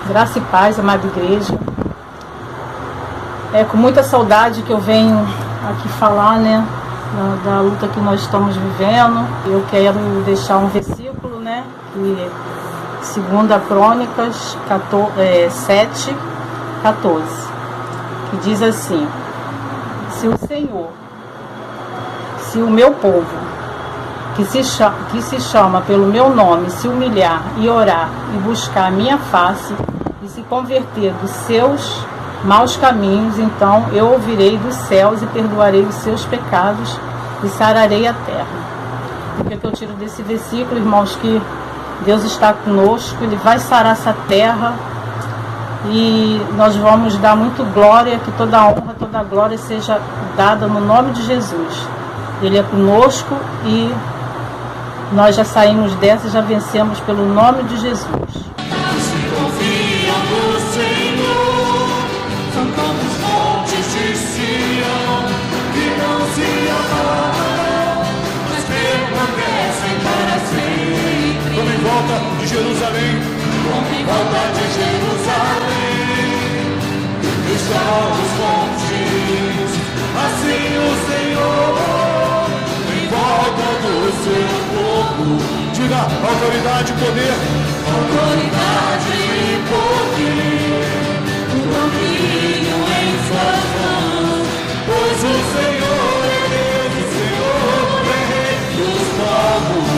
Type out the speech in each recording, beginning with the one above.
Graça e paz, amada igreja. É com muita saudade que eu venho aqui falar, né, da luta que nós estamos vivendo. Eu quero deixar um versículo, né, que 2 Crônicas 7:14, que diz assim: se o Senhor, se o meu povo, que se chama pelo meu nome, se humilhar e orar e buscar a minha face e se converter dos seus maus caminhos, então eu ouvirei dos céus e perdoarei os seus pecados e sararei a terra. O que eu tiro desse versículo, irmãos, que Deus está conosco, Ele vai sarar essa terra e nós vamos dar muito glória, que toda a honra, toda a glória seja dada no nome de Jesus. Ele é conosco e nós já saímos dessa, já vencemos pelo nome de Jesus. De Jerusalém, como em volta de Jerusalém, estão os montes, assim o Senhor, em volta do seu povo. Diga, autoridade e poder, autoridade e poder, o domínio em suas mãos, pois o Senhor é Deus, o Senhor é Rei dos povos.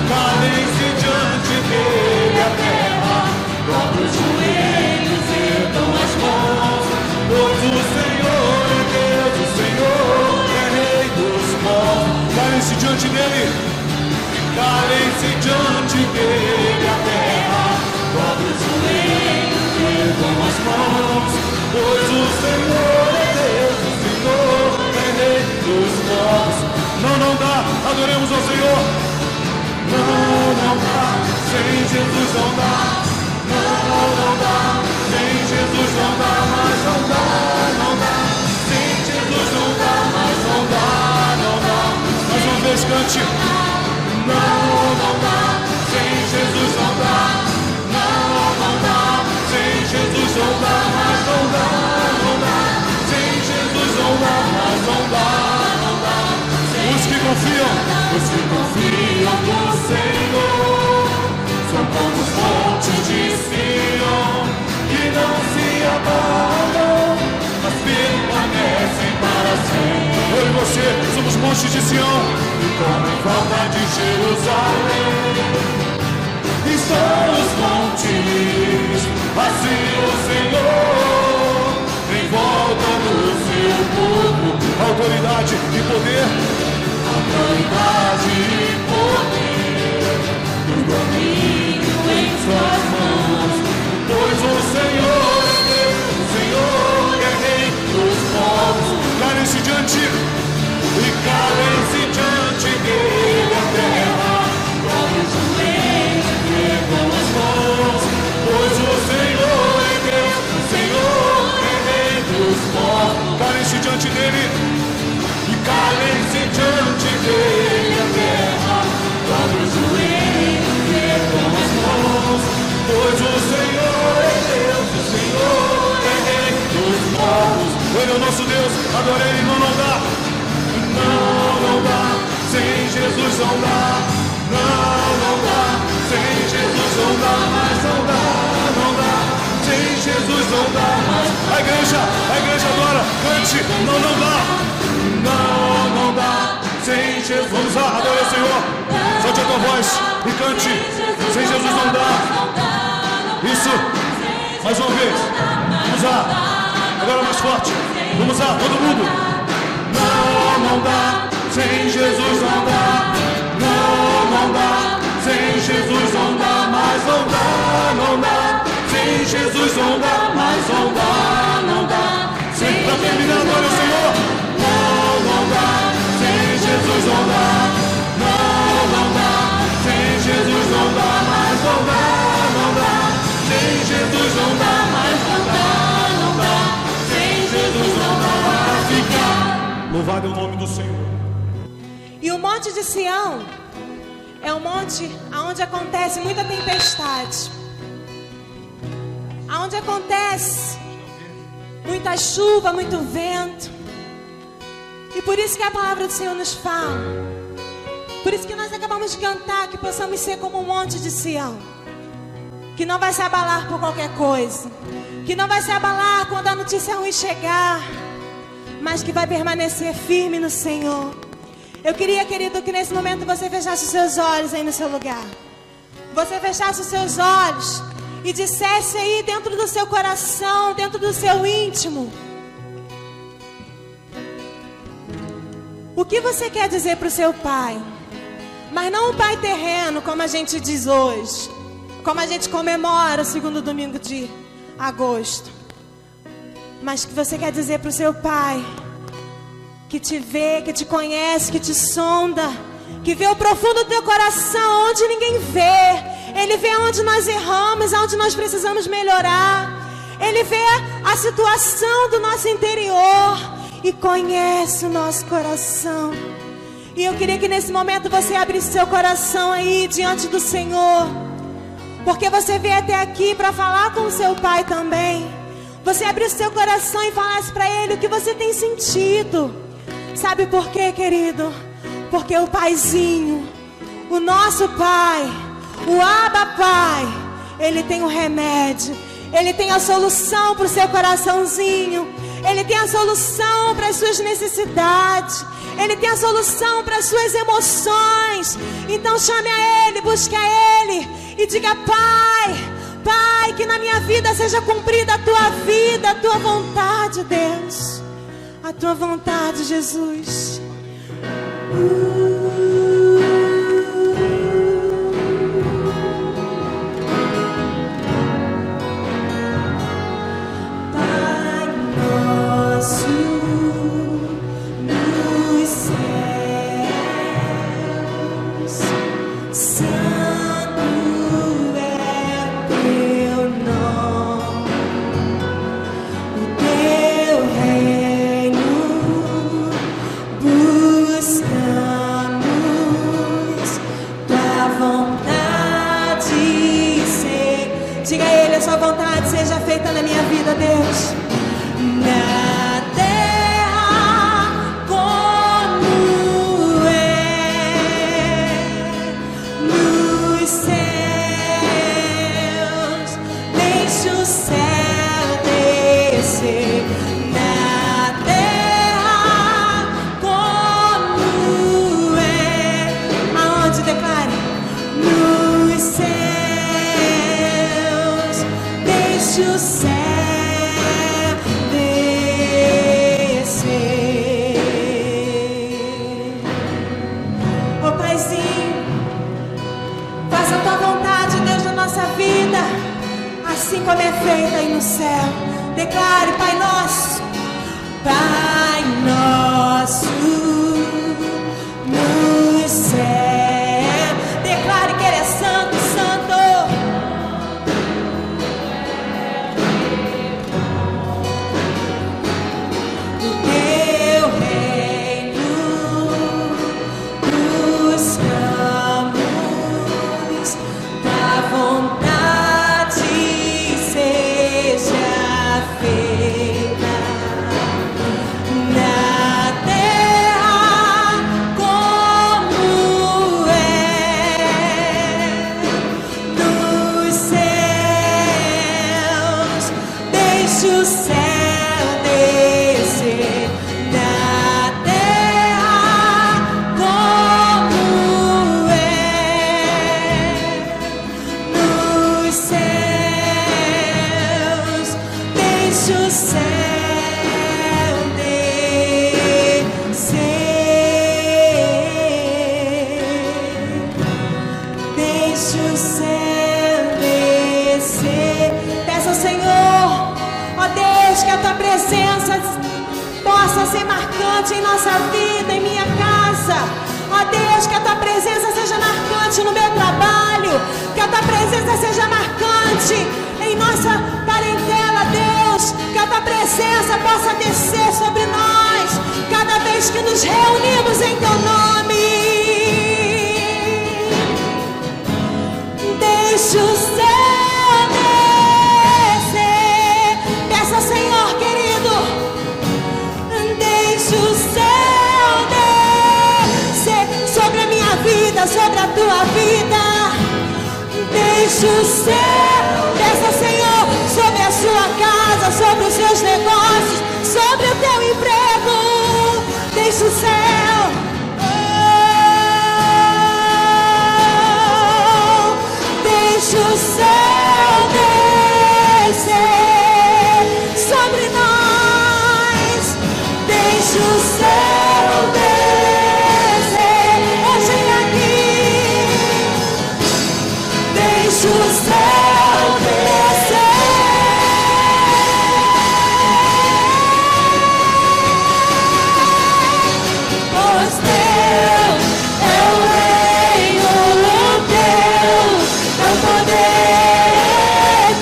Calem-se diante dele a terra, dobra os joelhos, ergam as mãos, pois o Senhor é Deus, o Senhor é Rei dos povos. Calem-se diante dele, calem-se diante dele a terra, dobra os joelhos, ergam as mãos, pois o Senhor é Deus, o Senhor é Rei dos povos. Não dá, adoremos ao Senhor. Não dá, sem Jesus não dá. Não dá, sem Jesus não dá, mas não dá. Sem Jesus não dá, mas não dá. Mais uma vez cante. Não dá, sem Jesus não dá. Não dá, sem Jesus não dá, mas não dá. Sem Jesus não dá, mas não dá. Os que confiam no Senhor são como os montes de Sião, que não se abalam, mas permanecem para sempre. Eu e você somos montes de Sião, e como em volta de Jerusalém estão os montes, assim o Senhor em volta do seu povo. Autoridade e poder, autoridade e poder, o domínio em suas mãos, pois o Senhor é Deus, o Senhor é Rei dos povos. Calem-se diante dele a terra, dobre os joelhos, ergam as mãos, pois o Senhor é Deus, o Senhor é Rei dos povos. Calem-se diante dele. Calem-se diante dele a terra, dobre os joelhos, ergam as mãos, pois o Senhor é Deus, o Senhor é Rei dos povos. Ele é o nosso Deus, adore ele, não dá. Não dá, sem Jesus não dá. Não dá, sem Jesus não dá, mas não dá. Sem Jesus não dá, mas a igreja adora, cante, não dá. Não dá, sem Jesus. Vamos lá, adore o Senhor. Solte a tua voz e cante. Sem Jesus não dá. Isso, mais uma vez. Vamos lá, agora mais forte. Vamos lá, todo mundo. Não dá, sem Jesus não dá. Não dá, sem Jesus não dá, mas não dá. Sem Jesus não dá, mas não dá. Pra terminar, adore o Senhor. Não dá, sem Jesus não dá. Não dá, sem Jesus não dá, mas não dá. Sem Jesus não dá, mas não dá. Sem Jesus não dá para ficar. Louvado é o nome do Senhor. E o Monte de Sião é um monte onde acontece muita tempestade. onde acontece muita chuva, muito vento. E por isso que a palavra do Senhor nos fala. Por isso que nós acabamos de cantar, que possamos ser como um monte de Sião, que não vai se abalar por qualquer coisa, que não vai se abalar quando a notícia ruim chegar, mas que vai permanecer firme no Senhor. Eu queria, querido, que nesse momento você fechasse os seus olhos aí no seu lugar. Você fechasse os seus olhos e dissesse aí dentro do seu coração, dentro do seu íntimo, o que você quer dizer para o seu pai? Mas não o pai terreno, como a gente diz hoje, como a gente comemora o segundo domingo de agosto. Mas que você quer dizer para o seu pai, que te vê, que te conhece, que te sonda, que vê o profundo do teu coração, onde ninguém vê. Ele vê onde nós erramos, onde nós precisamos melhorar. Ele vê a situação do nosso interior e conhece o nosso coração. E eu queria que nesse momento você abrisse seu coração aí diante do Senhor, porque você veio até aqui para falar com o seu pai também. Você abrisse seu coração e falasse para ele o que você tem sentido. Sabe por quê, querido? Porque o paizinho, o nosso pai, o Abba Pai, ele tem o remédio, ele tem a solução para o seu coraçãozinho, ele tem a solução para as suas necessidades, ele tem a solução para as suas emoções. Então chame a ele, busque a ele e diga: Pai, Pai, que na minha vida seja cumprida a tua vida, a tua vontade, Deus, a tua vontade, Jesus. Pai nosso nos céus, santo é teu nome, o teu reino buscamos, tua vontade ser. Diga a ele: a sua vontade seja feita na minha vida, Deus. Na terra como é nos céus, deixa o céu descer. Na terra como é, aonde declare? Nos céus, deixa o céu descer. Ô Paizinho, faça a tua vontade, Deus, na nossa vida, assim como é feita aí no céu. Declare: Pai nosso, Pai nosso no céu. Declare que Ele é santo, santo. O teu reino buscamos, tua vontade seja feita na terra como é nos céus. Deixa o céu descer na terra como é nos céus. Deixa o céu descer. Deixa o céu descer. Peça ao Senhor, ó Deus, que a tua presença possa ser marcante em nossa vida, em minha casa. Ó Deus, que a tua presença seja marcante no meu trabalho, que a tua presença seja marcante em nossa parentela, Deus, que a tua presença possa descer sobre nós cada vez que nos reunimos em teu nome. Deixa o céu descer. Deixa o céu, desça, Senhor, sobre a sua casa, sobre os seus negócios, sobre o teu emprego. Deixa o céu. Deixa o céu descer sobre nós. Deixa o céu descer hoje aqui. Deixa o céu descer. Pois teu é o reino, teu é o poder,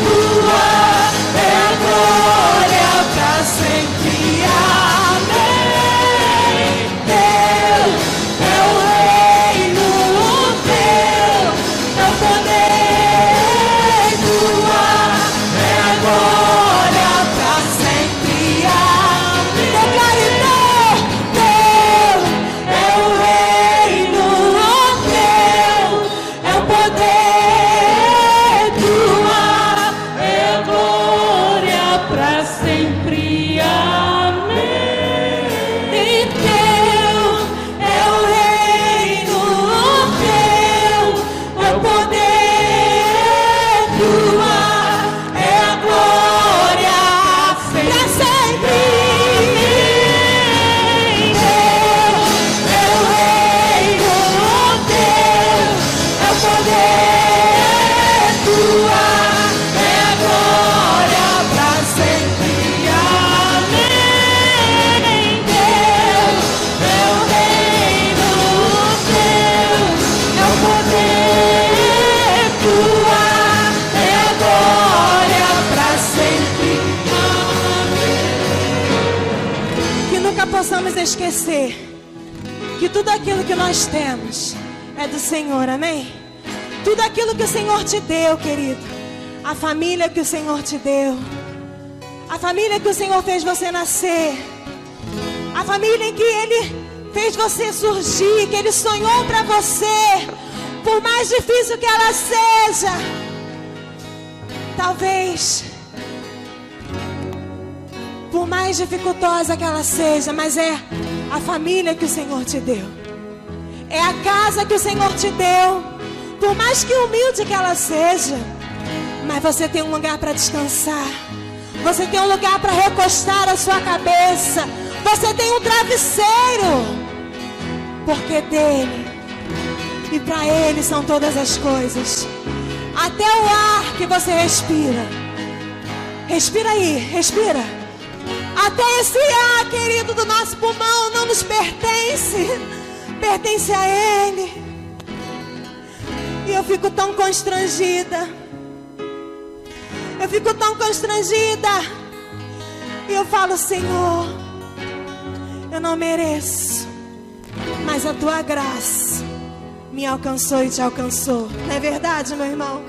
tua é a glória pra sempre. Amém. Teu é o reino, teu é o poder, tua é a glória pra sempre. Amém. Declare: teu é o reino, teu é o poder, tua é a glória pra sempre. Amém. E teu é o reino, teu é o poder, tua é a glória pra sempre. Teu é o reino, teu é o poder, tua é a glória pra sempre. Amém. Teu é o reino, teu é o poder, tua é a glória pra sempre. Amém. Que nunca possamos esquecer que tudo aquilo que nós temos é do Senhor, amém? Tudo aquilo que o Senhor te deu, querido, a família que o Senhor te deu, a família que o Senhor fez você nascer, a família em que Ele fez você surgir, que Ele sonhou para você, por mais difícil que ela seja, talvez, por mais dificultosa que ela seja, mas é a família que o Senhor te deu, é a casa que o Senhor te deu, por mais que humilde que ela seja, mas você tem um lugar para descansar, você tem um lugar para recostar a sua cabeça, você tem um travesseiro, porque dele e para ele são todas as coisas, até o ar que você respira. Respira aí, respira. Até esse ar, querido, do nosso pulmão não nos pertence, pertence a Ele. E eu fico tão constrangida. Eu fico tão constrangida. E eu falo: Senhor, eu não mereço, mas a tua graça me alcançou e te alcançou. Não é verdade, meu irmão?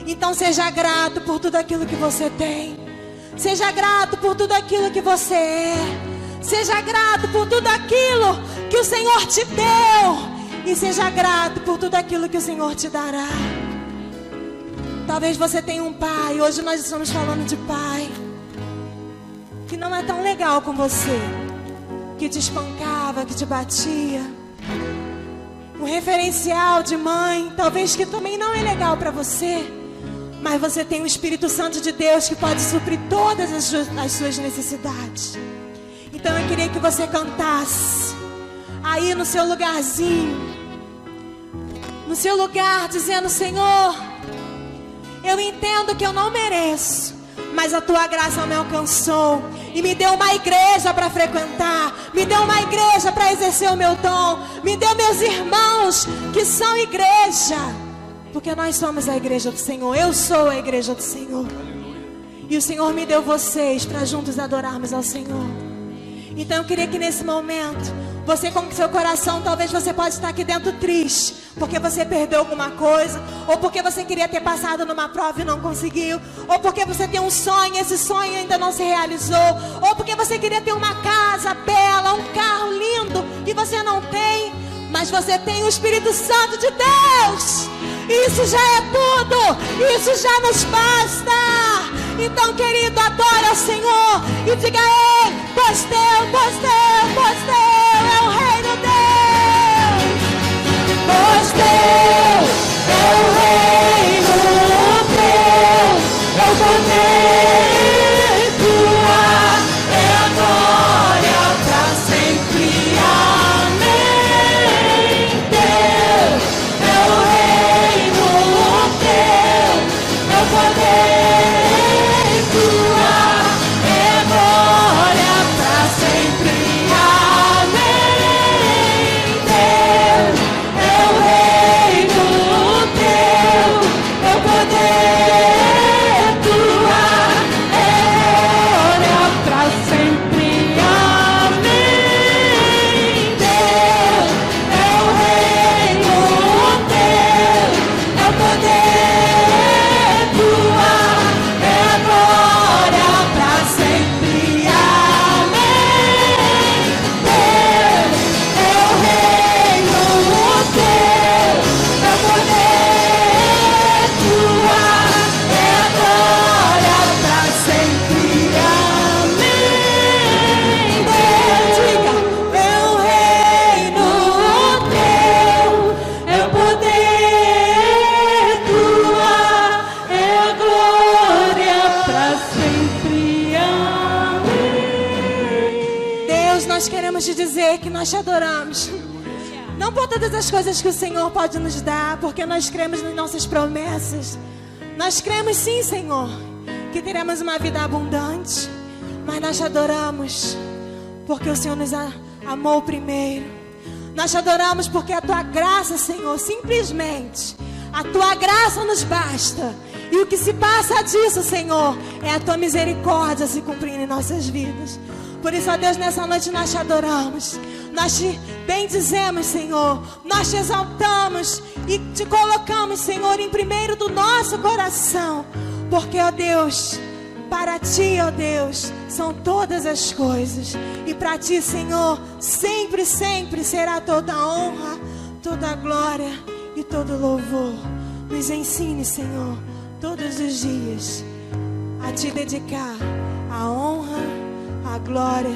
Então seja grato por tudo aquilo que você tem. Seja grato por tudo aquilo que você é. Seja grato por tudo aquilo que o Senhor te deu. E seja grato por tudo aquilo que o Senhor te dará. Talvez você tenha um pai. Hoje nós estamos falando de pai que não é tão legal com você, que te espancava, que te batia. Um referencial de mãe, talvez que também não é legal para você. Mas você tem o Espírito Santo de Deus que pode suprir todas as suas necessidades. Então eu queria que você cantasse aí no seu lugarzinho, no seu lugar, dizendo: Senhor, eu entendo que eu não mereço, mas a tua graça me alcançou e me deu uma igreja para frequentar, me deu uma igreja para exercer o meu dom, me deu meus irmãos que são igreja, porque nós somos a igreja do Senhor. Eu sou a igreja do Senhor. E o Senhor me deu vocês para juntos adorarmos ao Senhor. Então eu queria que nesse momento, você com seu coração, talvez você pode estar aqui dentro triste, porque você perdeu alguma coisa, ou porque você queria ter passado numa prova e não conseguiu, ou porque você tem um sonho e esse sonho ainda não se realizou, ou porque você queria ter uma casa bela, um carro lindo e você não tem, mas você tem o Espírito Santo de Deus. Isso já é tudo, isso já nos basta. Então, querido, adora ao Senhor e diga: ei, pois teu, pois teu, pois teu é o reino Deus. Pois teu é o reino teu, é o poder tua, é a glória para sempre. Amém. Teu é o reino teu, é o poder tua, é a glória para sempre. Amém. Teu é o reino teu, é o poder tua, é a glória para sempre. Amém. Teu é o reino teu, é o poder tua, é a glória para sempre. Amém. Teu é o reino teu, é o poder tua, é a glória para sempre. Amém. Diga: é o reino teu, é o poder tua, é a glória para sempre. Amém. Deus, nós queremos te dizer que nós te adoramos. Não por todas as coisas que o Senhor pode nos dar, porque nós cremos nas nossas promessas. Nós cremos sim, Senhor, que teremos uma vida abundante. Mas nós te adoramos porque o Senhor nos amou primeiro. Nós te adoramos porque a tua graça, Senhor, simplesmente a tua graça nos basta. E o que se passa disso, Senhor, é a tua misericórdia se cumprindo em nossas vidas. Por isso, ó Deus, nessa noite nós te adoramos. Nós te bendizemos, Senhor. Nós te exaltamos e te colocamos, Senhor, em primeiro do nosso coração. Porque, ó Deus, para ti, ó Deus, são todas as coisas. E para ti, Senhor, sempre, sempre será toda a honra, toda a glória e todo louvor. Nos ensine, Senhor, todos os dias a te dedicar a honra, a glória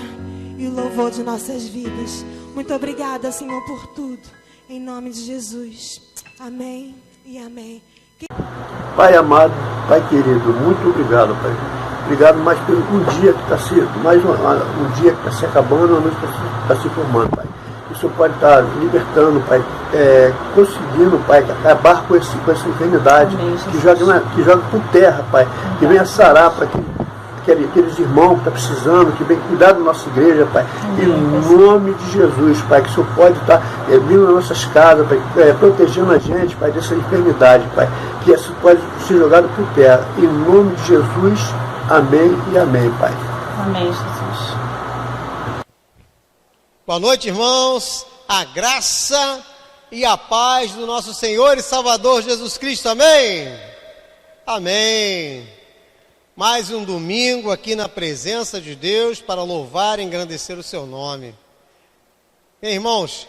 e o louvor de nossas vidas. Muito obrigada, Senhor, por tudo. Em nome de Jesus. Amém e amém. Pai amado, Pai querido, muito obrigado, Pai. Obrigado mais pelo um dia que está se, mais um dia que está se acabando, uma noite que está se formando, Pai. O Senhor pode estar libertando, Pai, conseguindo, Pai, acabar com essa enfermidade. Amém, que joga por terra, Pai. Que venha sarar para aqueles irmãos que estão precisando, que vem cuidar da nossa igreja, Pai. Amém, em nome de Jesus, Pai, que o Senhor pode estar vindo nas nossas casas, Pai, protegendo a gente, Pai, dessa enfermidade, Pai. Que isso pode ser jogado por terra. Em nome de Jesus, amém e amém, Pai. Amém, Jesus. Boa noite, irmãos. A graça e a paz do nosso Senhor e Salvador Jesus Cristo. Amém? Amém. Mais um domingo aqui na presença de Deus para louvar e engrandecer o seu nome. Bem, irmãos,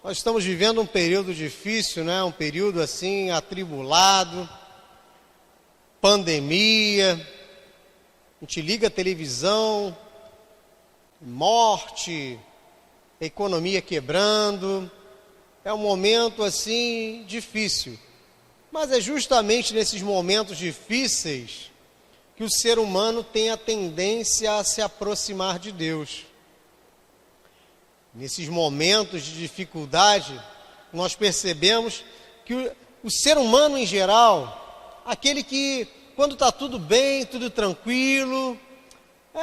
nós estamos vivendo um período difícil, né? Um período assim atribulado, pandemia, a gente liga a televisão, morte, economia quebrando, é um momento assim difícil. Mas é justamente nesses momentos difíceis que o ser humano tem a tendência a se aproximar de Deus. Nesses momentos de dificuldade, nós percebemos que o ser humano em geral, aquele que quando está tudo bem, tudo tranquilo,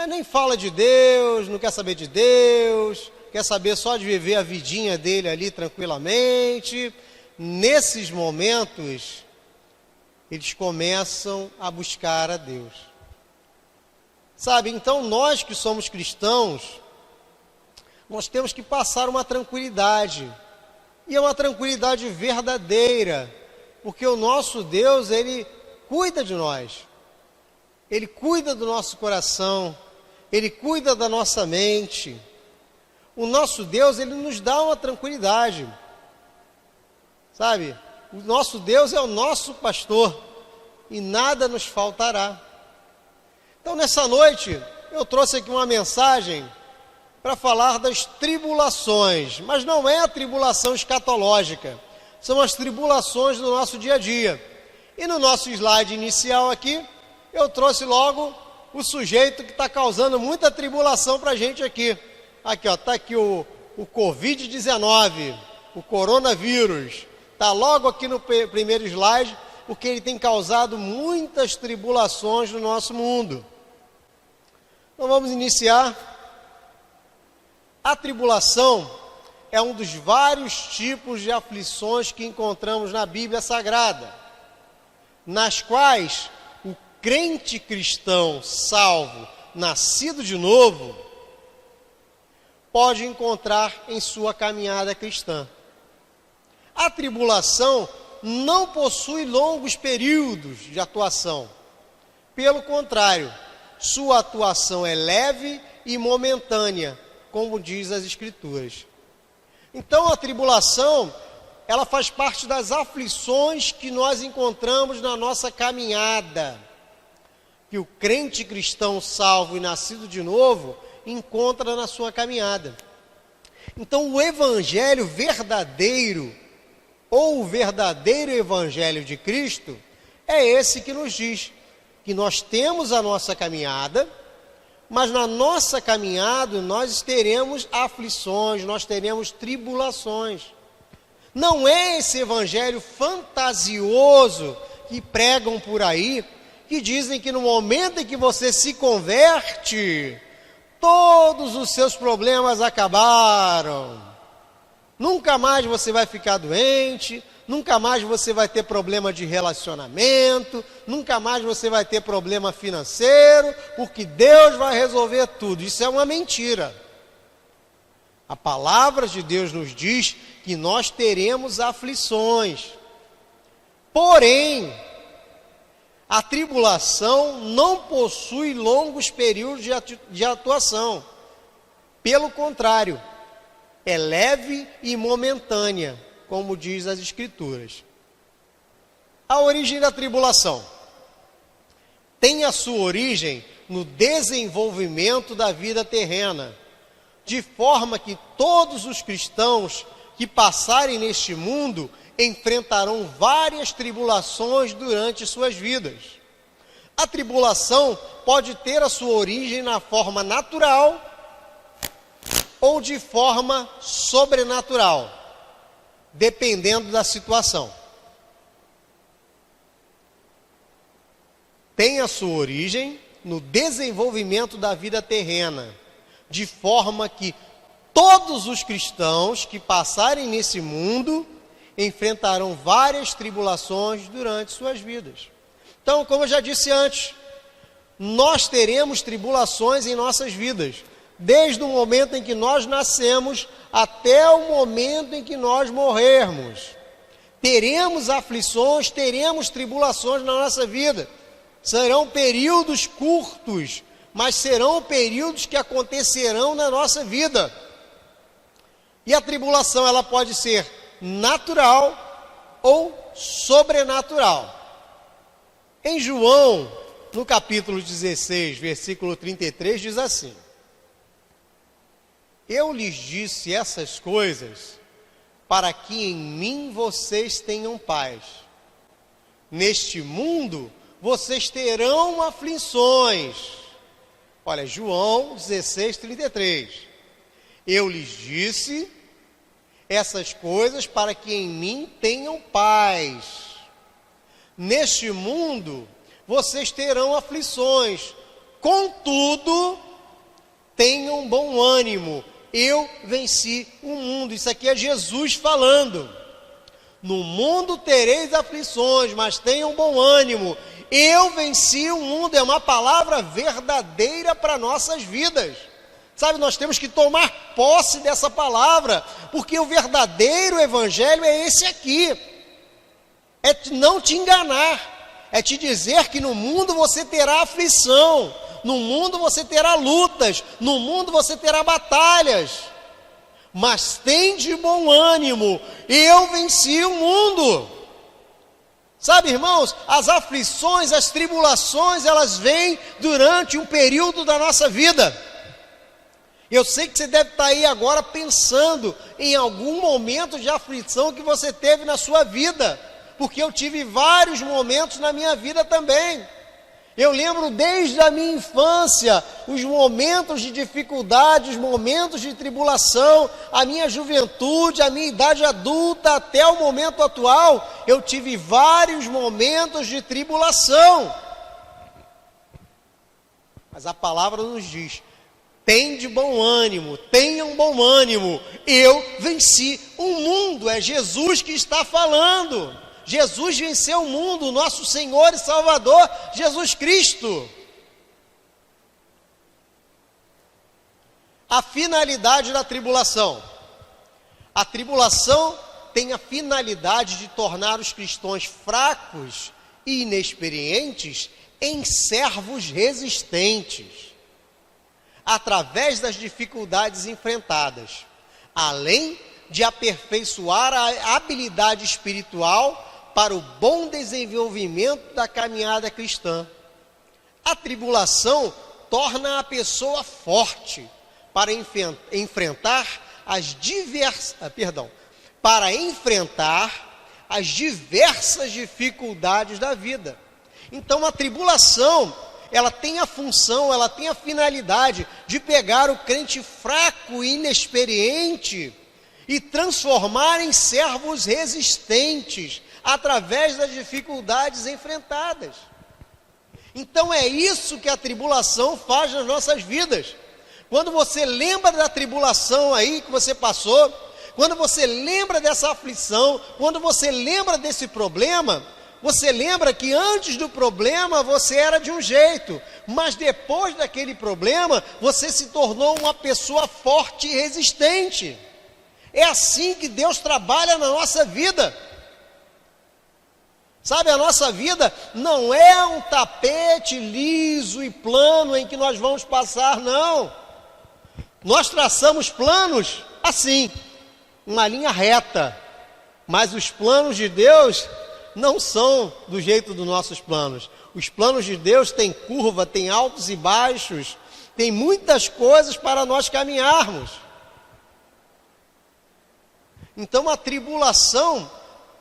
nem fala de Deus, não quer saber de Deus, quer saber só de viver a vidinha dele ali tranquilamente. Nesses momentos, eles começam a buscar a Deus. Sabe, então nós que somos cristãos, nós temos que passar uma tranquilidade. E é uma tranquilidade verdadeira, porque o nosso Deus, Ele cuida de nós. Ele cuida do nosso coração, Ele cuida da nossa mente. O nosso Deus, Ele nos dá uma tranquilidade. Sabe, O nosso Deus é o nosso pastor e nada nos faltará. Então, nessa noite, eu trouxe aqui uma mensagem para falar das tribulações, mas não é a tribulação escatológica, são as tribulações do nosso dia a dia. E no nosso slide inicial aqui, eu trouxe logo o sujeito que está causando muita tribulação para a gente aqui. Aqui, ó, está aqui o Covid-19, o coronavírus. Está logo aqui no primeiro slide, porque ele tem causado muitas tribulações no nosso mundo. Então vamos iniciar. A tribulação é um dos vários tipos de aflições que encontramos na Bíblia Sagrada, nas quais o crente cristão salvo, nascido de novo, pode encontrar em sua caminhada cristã. A tribulação não possui longos períodos de atuação. Pelo contrário, sua atuação é leve e momentânea, como diz as Escrituras. Então a tribulação, ela faz parte das aflições que nós encontramos na nossa caminhada, que o crente cristão salvo e nascido de novo encontra na sua caminhada. Então o evangelho verdadeiro, ou o verdadeiro evangelho de Cristo, é esse que nos diz que nós temos a nossa caminhada, mas na nossa caminhada nós teremos aflições, nós teremos tribulações. Não é esse evangelho fantasioso que pregam por aí, que dizem que no momento em que você se converte, todos os seus problemas acabaram. Nunca mais você vai ficar doente, nunca mais você vai ter problema de relacionamento, nunca mais você vai ter problema financeiro, porque Deus vai resolver tudo. Isso é uma mentira. A palavra de Deus nos diz que nós teremos aflições. Porém, a tribulação não possui longos períodos de atuação. Pelo contrário, é leve e momentânea, como diz as Escrituras. A origem da tribulação tem a sua origem no desenvolvimento da vida terrena, de forma que todos os cristãos que passarem neste mundo enfrentarão várias tribulações durante suas vidas. A tribulação pode ter a sua origem na forma natural ou de forma sobrenatural, dependendo da situação. Tem a sua origem no desenvolvimento da vida terrena, de forma que todos os cristãos que passarem nesse mundo enfrentarão várias tribulações durante suas vidas. Então, como eu já disse antes, nós teremos tribulações em nossas vidas, desde o momento em que nós nascemos até o momento em que nós morrermos. Teremos aflições, teremos tribulações na nossa vida. Serão períodos curtos, mas serão períodos que acontecerão na nossa vida. E a tribulação, ela pode ser natural ou sobrenatural. Em João, no capítulo 16, versículo 33, diz assim: eu lhes disse essas coisas para que em mim vocês tenham paz. Neste mundo vocês terão aflições. Olha, João 16, 33. Eu lhes disse essas coisas para que em mim tenham paz. Neste mundo vocês terão aflições. Contudo, tenham bom ânimo. Eu venci o mundo. Isso aqui é Jesus falando. No mundo tereis aflições, mas tenham bom ânimo. Eu venci o mundo. É uma palavra verdadeira para nossas vidas. Sabe, nós temos que tomar posse dessa palavra, porque o verdadeiro evangelho é esse aqui. É não te enganar, é te dizer que no mundo você terá aflição, no mundo você terá lutas, no mundo você terá batalhas, mas tem de bom ânimo, eu venci o mundo. Sabe, irmãos, as aflições, as tribulações, elas vêm durante um período da nossa vida. Eu sei que você deve estar aí agora pensando em algum momento de aflição que você teve na sua vida, porque eu tive vários momentos na minha vida também. Eu lembro desde a minha infância, os momentos de dificuldade, os momentos de tribulação, a minha juventude, a minha idade adulta, até o momento atual, eu tive vários momentos de tribulação. Mas a palavra nos diz: tem bom ânimo, tenham bom ânimo, eu venci o mundo. É Jesus que está falando. Jesus venceu o mundo, nosso Senhor e Salvador, Jesus Cristo. A finalidade da tribulação. A tribulação tem a finalidade de tornar os cristãos fracos e inexperientes em servos resistentes, através das dificuldades enfrentadas, além de aperfeiçoar a habilidade espiritual para o bom desenvolvimento da caminhada cristã. A tribulação torna a pessoa forte para enfrentar as diversas dificuldades da vida. Então a tribulação, ela tem a função, ela tem a finalidade de pegar o crente fraco e inexperiente e transformar em servos resistentes através das dificuldades enfrentadas. Então é isso que a tribulação faz nas nossas vidas. Quando você lembra da tribulação aí que você passou, quando você lembra dessa aflição, quando você lembra desse problema, você lembra que antes do problema você era de um jeito, mas depois daquele problema você se tornou uma pessoa forte e resistente. É assim que Deus trabalha na nossa vida. Sabe, a nossa vida não é um tapete liso e plano em que nós vamos passar, não. Nós traçamos planos assim, uma linha reta, mas os planos de Deus não são do jeito dos nossos planos. Os planos de Deus têm curva, têm altos e baixos, tem muitas coisas para nós caminharmos. Então a tribulação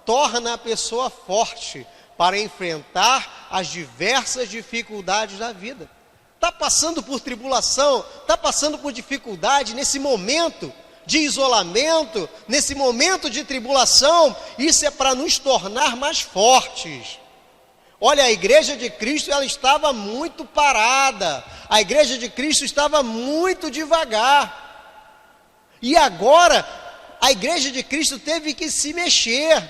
torna a pessoa forte para enfrentar as diversas dificuldades da vida. Está passando por tribulação, está passando por dificuldade nesse momento de isolamento, nesse momento de tribulação, isso é para nos tornar mais fortes. Olha, a igreja de Cristo, ela estava muito parada, a igreja de Cristo estava muito devagar, e agora a igreja de Cristo teve que se mexer,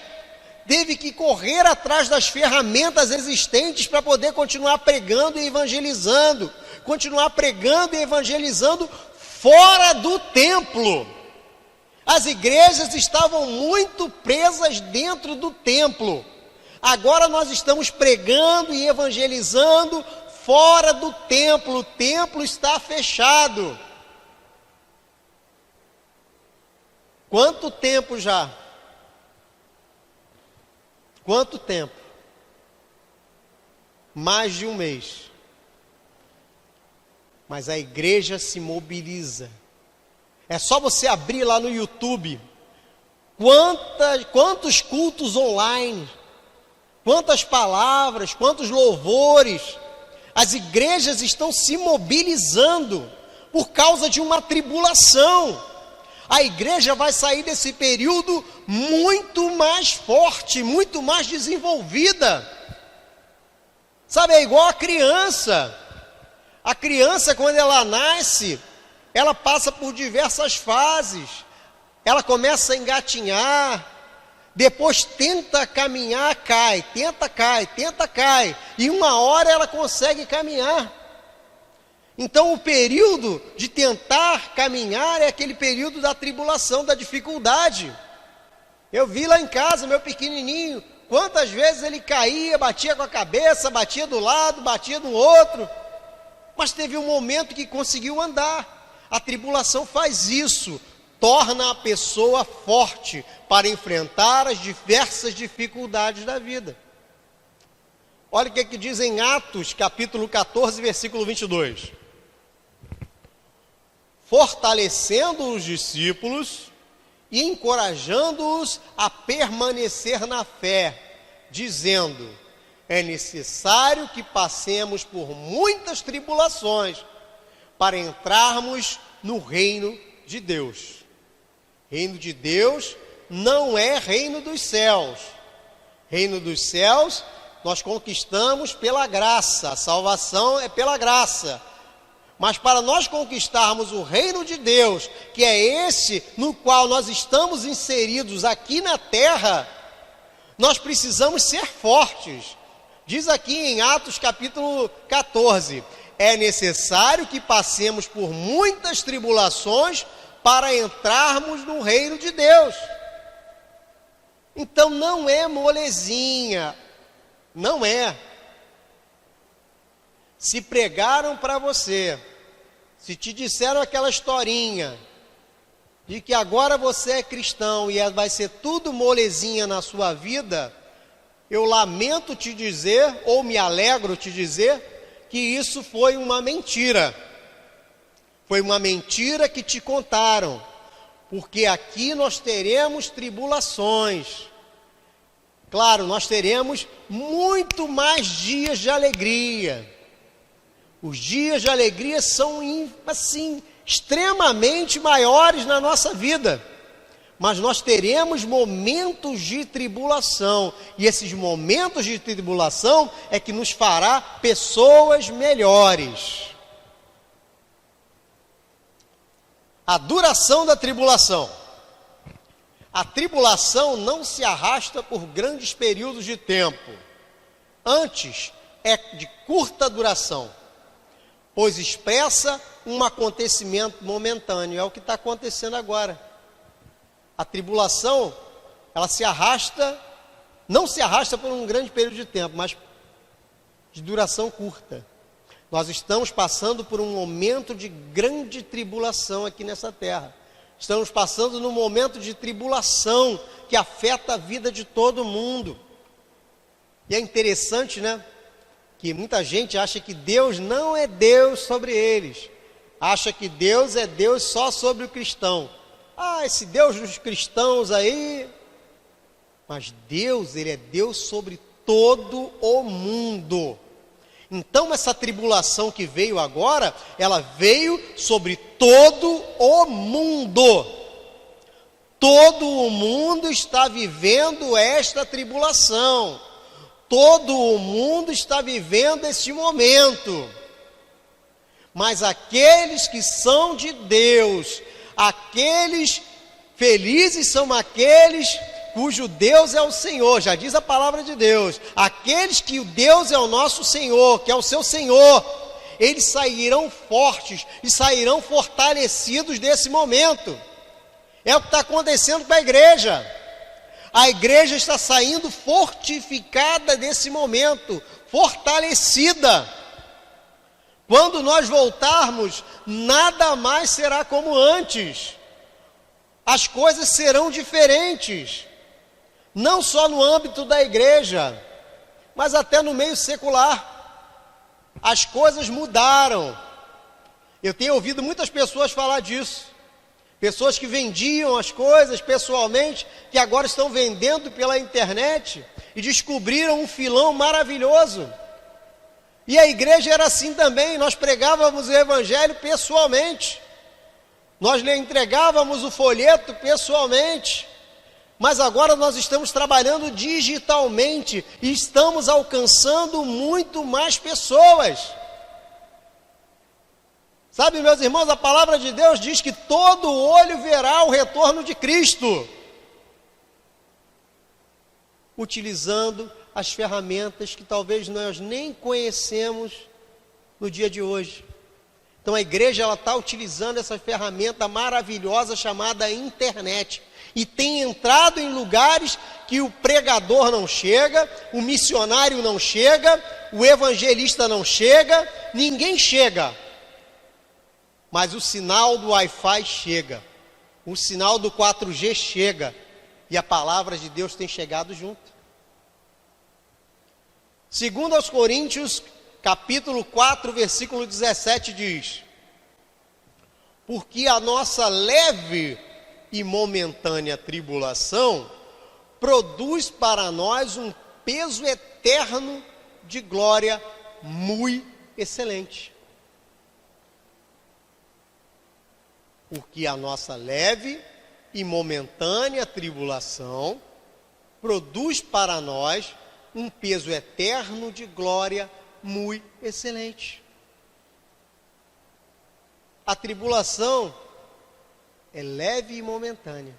teve que correr atrás das ferramentas existentes para poder continuar pregando e evangelizando, fora do templo. As igrejas estavam muito presas dentro do templo. Agora nós estamos pregando e evangelizando fora do templo. O templo está fechado. Quanto tempo já? Quanto tempo? Mais de um mês. Mas a igreja se mobiliza. É só você abrir lá no YouTube. Quantos cultos online, quantas palavras, quantos louvores. As igrejas estão se mobilizando por causa de uma tribulação. A igreja vai sair desse período muito mais forte, muito mais desenvolvida. Sabe, é igual a criança. A criança, quando ela nasce, ela passa por diversas fases. Ela começa a engatinhar, depois tenta caminhar, cai, tenta, cai, e uma hora ela consegue caminhar. Então o período de tentar caminhar é aquele período da tribulação, da dificuldade. Eu vi lá em casa, meu pequenininho, quantas vezes ele caía, batia com a cabeça, batia do lado, batia no outro, mas teve um momento que conseguiu andar. A tribulação faz isso, torna a pessoa forte para enfrentar as diversas dificuldades da vida. Olha o que diz em Atos, capítulo 14, versículo 22. Fortalecendo os discípulos e encorajando-os a permanecer na fé, dizendo: é necessário que passemos por muitas tribulações para entrarmos no reino de Deus. Reino de Deus não é reino dos céus. Reino dos céus nós conquistamos pela graça, a salvação é pela graça. Mas para nós conquistarmos o reino de Deus, que é esse no qual nós estamos inseridos aqui na terra, nós precisamos ser fortes. Diz aqui em Atos capítulo 14, é necessário que passemos por muitas tribulações para entrarmos no reino de Deus. Então não é molezinha, não é. Se pregaram para você, se te disseram aquela historinha de que agora você é cristão e vai ser tudo molezinha na sua vida, eu lamento te dizer, ou me alegro te dizer, que isso foi uma mentira. Foi uma mentira que te contaram, porque aqui nós teremos tribulações. Claro, nós teremos muito mais dias de alegria. Os dias de alegria são, assim, extremamente maiores na nossa vida. Mas nós teremos momentos de tribulação. E esses momentos de tribulação é que nos fará pessoas melhores. A duração da tribulação. A tribulação não se arrasta por grandes períodos de tempo. Antes, é de curta duração, pois expressa um acontecimento momentâneo. É o que está acontecendo agora. A tribulação, ela se arrasta, não se arrasta por um grande período de tempo, mas de duração curta. Nós estamos passando por um momento de grande tribulação aqui nessa terra. Estamos passando num momento de tribulação que afeta a vida de todo mundo. E é interessante, né? Que muita gente acha que Deus não é Deus sobre eles. Acha que Deus é Deus só sobre o cristão. Ah, esse Deus dos cristãos aí. Mas Deus, Ele é Deus sobre todo o mundo. Então essa tribulação que veio agora, ela veio sobre todo o mundo. Todo o mundo está vivendo esta tribulação. Todo o mundo está vivendo este momento. Mas aqueles que são de Deus, aqueles felizes são aqueles cujo Deus é o Senhor, já diz a palavra de Deus. Aqueles que o Deus é o nosso Senhor, que é o seu Senhor, eles sairão fortes e sairão fortalecidos desse momento. É o que está acontecendo com a igreja. A igreja está saindo fortificada desse momento, fortalecida. Quando nós voltarmos, nada mais será como antes. As coisas serão diferentes. Não só no âmbito da igreja, mas até no meio secular. As coisas mudaram. Eu tenho ouvido muitas pessoas falar disso. Pessoas que vendiam as coisas pessoalmente, que agora estão vendendo pela internet e descobriram um filão maravilhoso. E a igreja era assim também, nós pregávamos o evangelho pessoalmente. Nós lhe entregávamos o folheto pessoalmente. Mas agora nós estamos trabalhando digitalmente e estamos alcançando muito mais pessoas. Sabe, meus irmãos, a palavra de Deus diz que todo olho verá o retorno de Cristo, utilizando as ferramentas que talvez nós nem conhecemos no dia de hoje. Então a igreja está utilizando essa ferramenta maravilhosa chamada internet. E tem entrado em lugares que o pregador não chega, o missionário não chega, o evangelista não chega, ninguém chega. Mas o sinal do Wi-Fi chega, o sinal do 4G chega, e a palavra de Deus tem chegado junto. Segundo aos Coríntios, capítulo 4, versículo 17 diz: porque a nossa leve e momentânea tribulação produz para nós um peso eterno de glória muito excelente. Porque a nossa leve e momentânea tribulação produz para nós um peso eterno de glória muito excelente. A tribulação é leve e momentânea,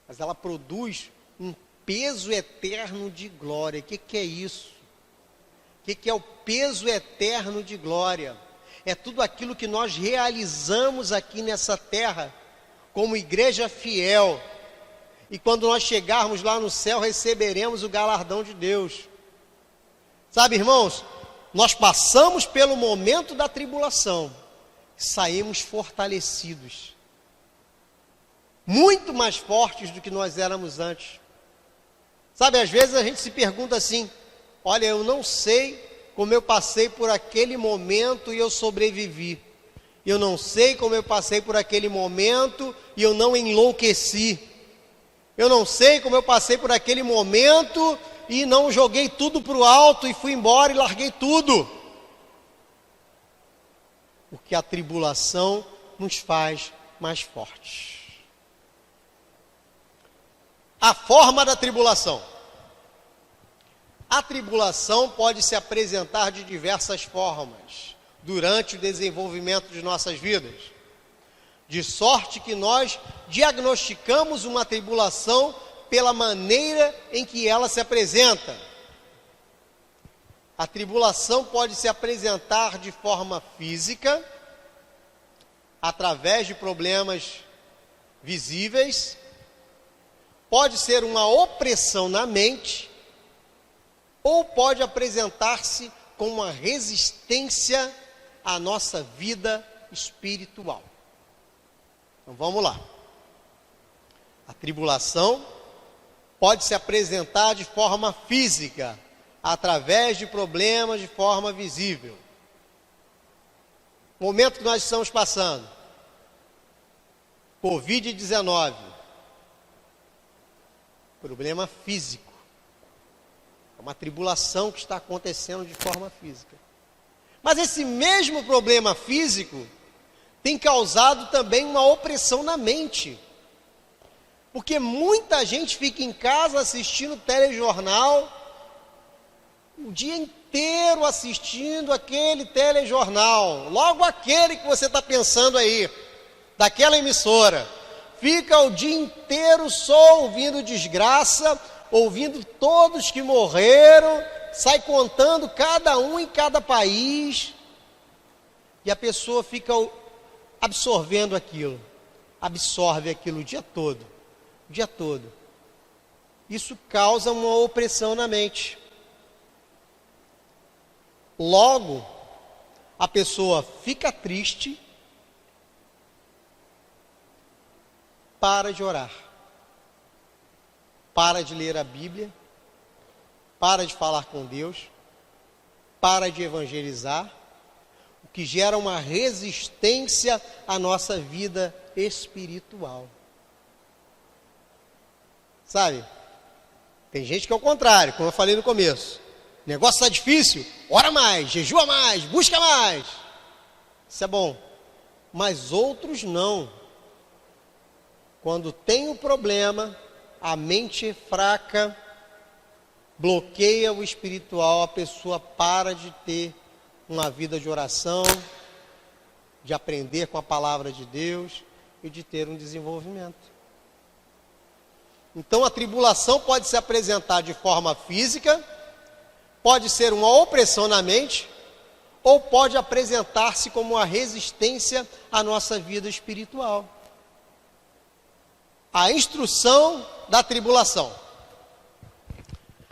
mas ela produz um peso eterno de glória. O que é isso? O que é o peso eterno de glória? É tudo aquilo que nós realizamos aqui nessa terra, como igreja fiel. E quando nós chegarmos lá no céu, receberemos o galardão de Deus. Sabe, irmãos, nós passamos pelo momento da tribulação, saímos fortalecidos, muito mais fortes do que nós éramos antes. Sabe, às vezes a gente se pergunta assim: olha, eu não sei como eu passei por aquele momento e eu sobrevivi. Eu não sei como eu passei por aquele momento e eu não enlouqueci. Eu não sei como eu passei por aquele momento e não joguei tudo para o alto e fui embora e larguei tudo. Porque a tribulação nos faz mais fortes. A forma da tribulação. A tribulação pode se apresentar de diversas formas durante o desenvolvimento de nossas vidas, de sorte que nós diagnosticamos uma tribulação pela maneira em que ela se apresenta. A tribulação pode se apresentar de forma física, através de problemas visíveis, pode ser uma opressão na mente, ou pode apresentar-se com uma resistência à nossa vida espiritual. Então vamos lá. A tribulação pode se apresentar de forma física, através de problemas de forma visível. O momento que nós estamos passando, Covid-19, problema físico. É uma tribulação que está acontecendo de forma física. Mas esse mesmo problema físico tem causado também uma opressão na mente. Porque muita gente fica em casa assistindo telejornal, o dia inteiro assistindo aquele telejornal, logo aquele que você está pensando aí, daquela emissora. Fica o dia inteiro só ouvindo desgraça, ouvindo todos que morreram, sai contando cada um em cada país, e a pessoa fica absorvendo aquilo, absorve aquilo o dia todo. Isso causa uma opressão na mente. Logo, a pessoa fica triste, para de orar, para de ler a Bíblia, para de falar com Deus, para de evangelizar, o que gera uma resistência à nossa vida espiritual. Sabe, tem gente que é o contrário, como eu falei no começo. O negócio está difícil, ora mais, jejua mais, busca mais. Isso é bom. Mas outros não. Quando tem um problema, a mente fraca bloqueia o espiritual, a pessoa para de ter uma vida de oração, de aprender com a palavra de Deus e de ter um desenvolvimento. Então a tribulação pode se apresentar de forma física, pode ser uma opressão na mente, ou pode apresentar-se como uma resistência à nossa vida espiritual. A instrução da tribulação.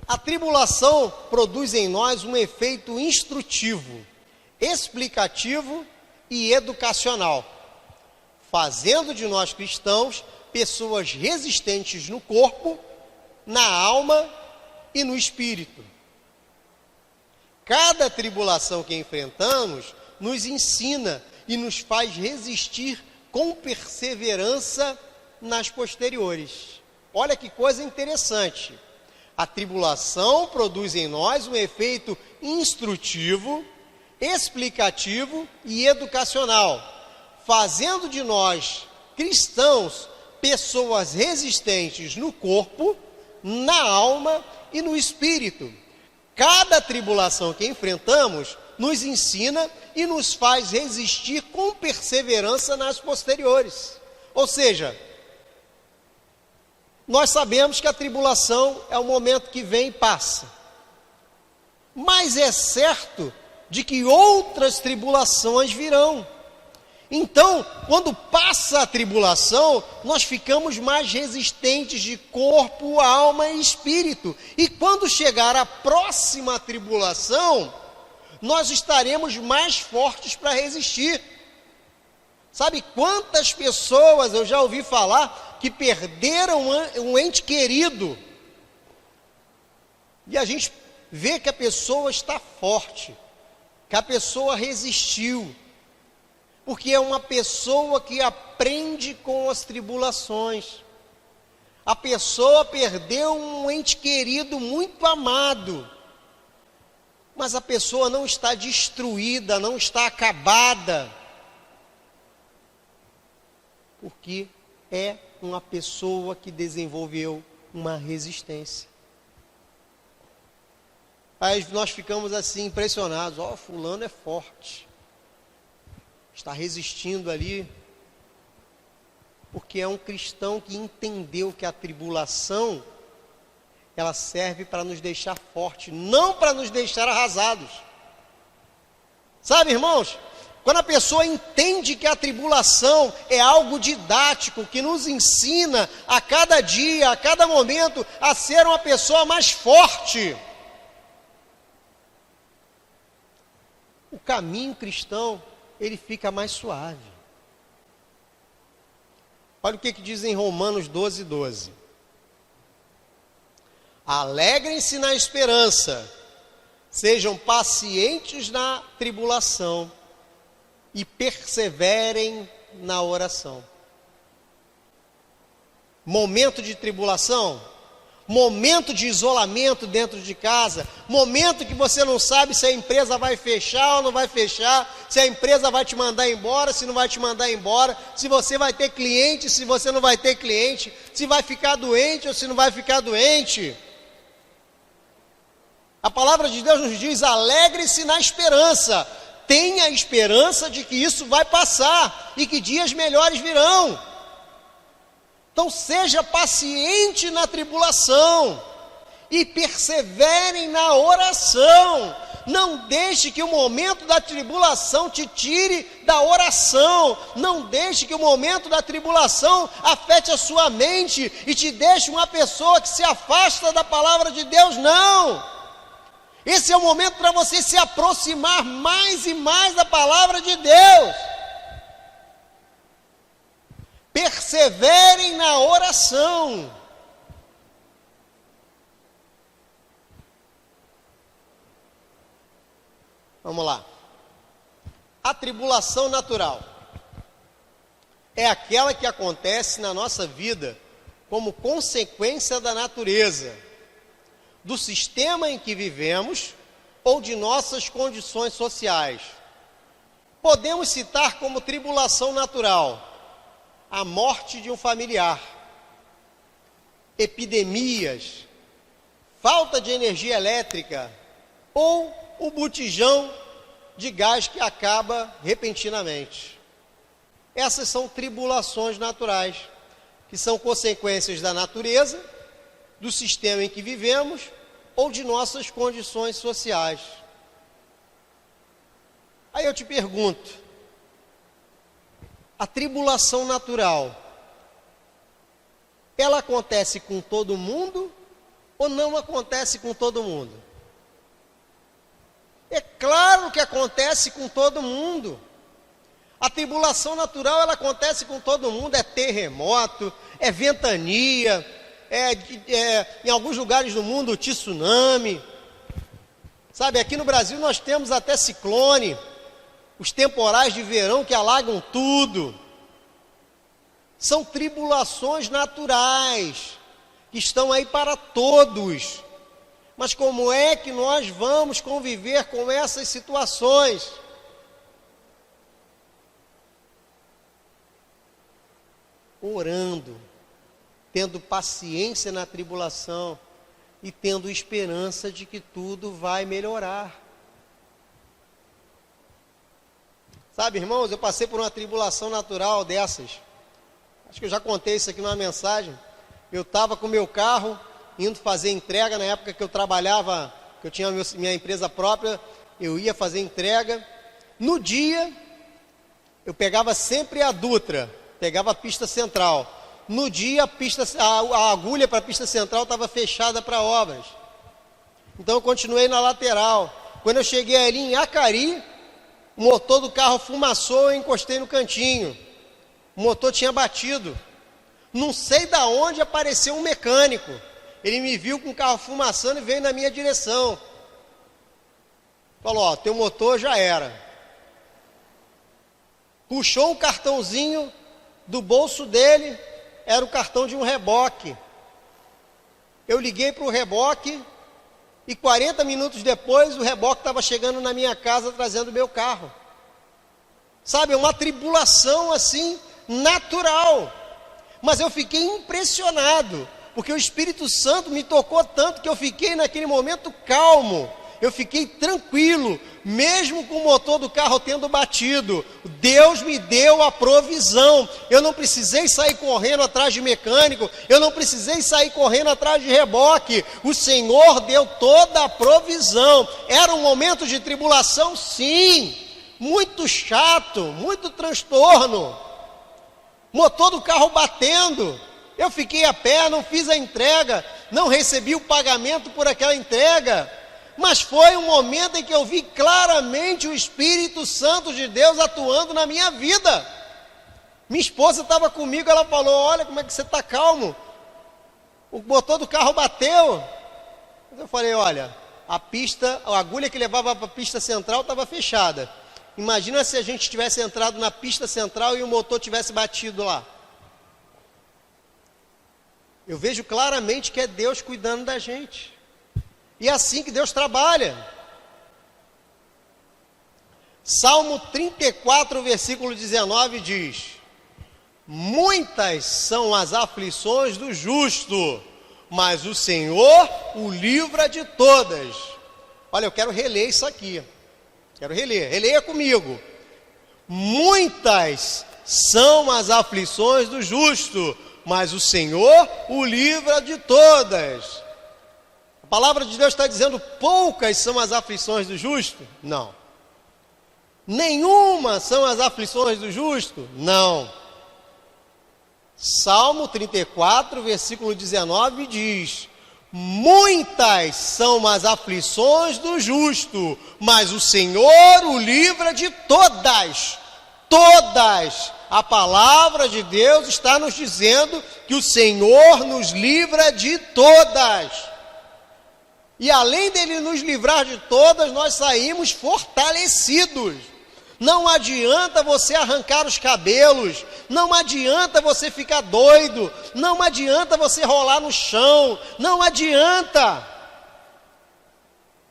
A tribulação produz em nós um efeito instrutivo, explicativo e educacional, fazendo de nós cristãos pessoas resistentes no corpo, na alma e no espírito. Cada tribulação que enfrentamos nos ensina e nos faz resistir com perseverança nas posteriores. Olha que coisa interessante. A tribulação produz em nós um efeito instrutivo, explicativo e educacional, fazendo de nós, cristãos, pessoas resistentes no corpo, na alma e no espírito. Cada tribulação que enfrentamos nos ensina e nos faz resistir com perseverança nas posteriores. Ou seja, nós sabemos que a tribulação é o momento que vem e passa. Mas é certo de que outras tribulações virão. Então, quando passa a tribulação, nós ficamos mais resistentes de corpo, alma e espírito. E quando chegar a próxima tribulação, nós estaremos mais fortes para resistir. Sabe quantas pessoas eu já ouvi falar que perderam um ente querido? E a gente vê que a pessoa está forte, que a pessoa resistiu. Porque é uma pessoa que aprende com as tribulações. A pessoa perdeu um ente querido muito amado. Mas a pessoa não está destruída, não está acabada. Porque é uma pessoa que desenvolveu uma resistência. Aí nós ficamos assim impressionados. Ó, fulano é forte. Está resistindo ali, porque é um cristão que entendeu que a tribulação, ela serve para nos deixar fortes, não para nos deixar arrasados. Sabe, irmãos, quando a pessoa entende que a tribulação é algo didático, que nos ensina a cada dia, a cada momento, a ser uma pessoa mais forte, o caminho cristão, ele fica mais suave. Olha o que diz em Romanos 12:12. Alegrem-se na esperança, sejam pacientes na tribulação e perseverem na oração. Momento de tribulação, momento de isolamento dentro de casa, momento que você não sabe se a empresa vai fechar ou não vai fechar, se a empresa vai te mandar embora, se não vai te mandar embora, se você vai ter cliente, se você não vai ter cliente, se vai ficar doente ou se não vai ficar doente. A palavra de Deus nos diz: alegre-se na esperança, tenha esperança de que isso vai passar e que dias melhores virão. Então seja paciente na tribulação e perseverem na oração. Não deixe que o momento da tribulação te tire da oração. Não deixe que o momento da tribulação afete a sua mente e te deixe uma pessoa que se afasta da palavra de Deus. Não! Esse é o momento para você se aproximar mais e mais da palavra de Deus. Perseverem na oração. Vamos lá. A tribulação natural é aquela que acontece na nossa vida como consequência da natureza, do sistema em que vivemos ou de nossas condições sociais. Podemos citar como tribulação natural a morte de um familiar, epidemias, falta de energia elétrica ou o botijão de gás que acaba repentinamente. Essas são tribulações naturais, que são consequências da natureza, do sistema em que vivemos ou de nossas condições sociais. Aí eu te pergunto, a tribulação natural, ela acontece com todo mundo ou não acontece com todo mundo? É claro que acontece com todo mundo. A tribulação natural, ela acontece com todo mundo. É terremoto, é ventania, em alguns lugares do mundo, tsunami. Sabe, aqui no Brasil nós temos até ciclone, os temporais de verão que alagam tudo. São tribulações naturais que estão aí para todos. Mas como é que nós vamos conviver com essas situações? Orando, tendo paciência na tribulação e tendo esperança de que tudo vai melhorar. Sabe, irmãos, eu passei por uma tribulação natural dessas. Acho que eu já contei isso aqui numa mensagem. Eu estava com o meu carro, indo fazer entrega, na época que eu trabalhava, que eu tinha minha empresa própria, eu ia fazer entrega. No dia, eu pegava sempre a Dutra, pegava a pista central. No dia, a agulha para a pista central estava fechada para obras. Então eu continuei na lateral. Quando eu cheguei ali em Acari, o motor do carro fumaçou, eu encostei no cantinho. O motor tinha batido. Não sei de onde apareceu um mecânico. Ele me viu com o carro fumaçando e veio na minha direção. Falou, ó, teu motor já era. Puxou um cartãozinho do bolso dele, era o cartão de um reboque. Eu liguei para o reboque e 40 minutos depois o reboque estava chegando na minha casa trazendo o meu carro. Sabe, é uma tribulação assim, natural. Mas eu fiquei impressionado, porque o Espírito Santo me tocou tanto que eu fiquei naquele momento calmo. Eu fiquei tranquilo, mesmo com o motor do carro tendo batido. Deus me deu a provisão. Eu não precisei sair correndo atrás de mecânico, eu não precisei sair correndo atrás de reboque. O Senhor deu toda a provisão. Era um momento de tribulação, sim, muito chato, muito transtorno. Motor do carro batendo. Eu fiquei a pé, não fiz a entrega, não recebi o pagamento por aquela entrega. Mas foi um momento em que eu vi claramente o Espírito Santo de Deus atuando na minha vida. Minha esposa estava comigo, ela falou, olha como é que você está calmo. O motor do carro bateu. Eu falei, olha, a agulha que levava para a pista central estava fechada. Imagina se a gente tivesse entrado na pista central e o motor tivesse batido lá. Eu vejo claramente que é Deus cuidando da gente. E é assim que Deus trabalha. Salmo 34, versículo 19 diz: muitas são as aflições do justo, mas o Senhor o livra de todas. Olha, eu quero reler isso aqui. Quero reler. Releia comigo. Muitas são as aflições do justo, mas o Senhor o livra de todas. A palavra de Deus está dizendo poucas são as aflições do justo? Não. Nenhuma são as aflições do justo? Não. Salmo 34, versículo 19 diz: muitas são as aflições do justo, mas o Senhor o livra de todas. Todas. A palavra de Deus está nos dizendo que o Senhor nos livra de todas. E além dele nos livrar de todas, nós saímos fortalecidos. Não adianta você arrancar os cabelos, não adianta você ficar doido, não adianta você rolar no chão, não adianta.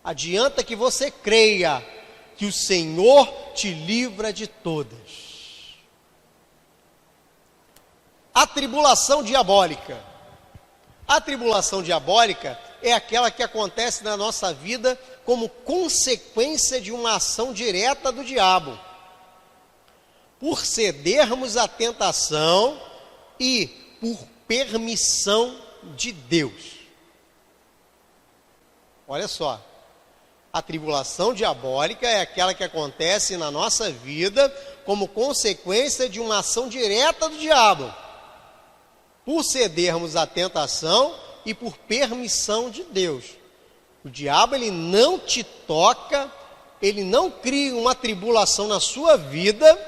Adianta que você creia que o Senhor te livra de todas. A tribulação diabólica. A tribulação diabólica é aquela que acontece na nossa vida como consequência de uma ação direta do diabo. Por cedermos à tentação e por permissão de Deus. Olha só, a tribulação diabólica é aquela que acontece na nossa vida como consequência de uma ação direta do diabo. Por cedermos à tentação e por permissão de Deus. O diabo, ele não te toca, ele não cria uma tribulação na sua vida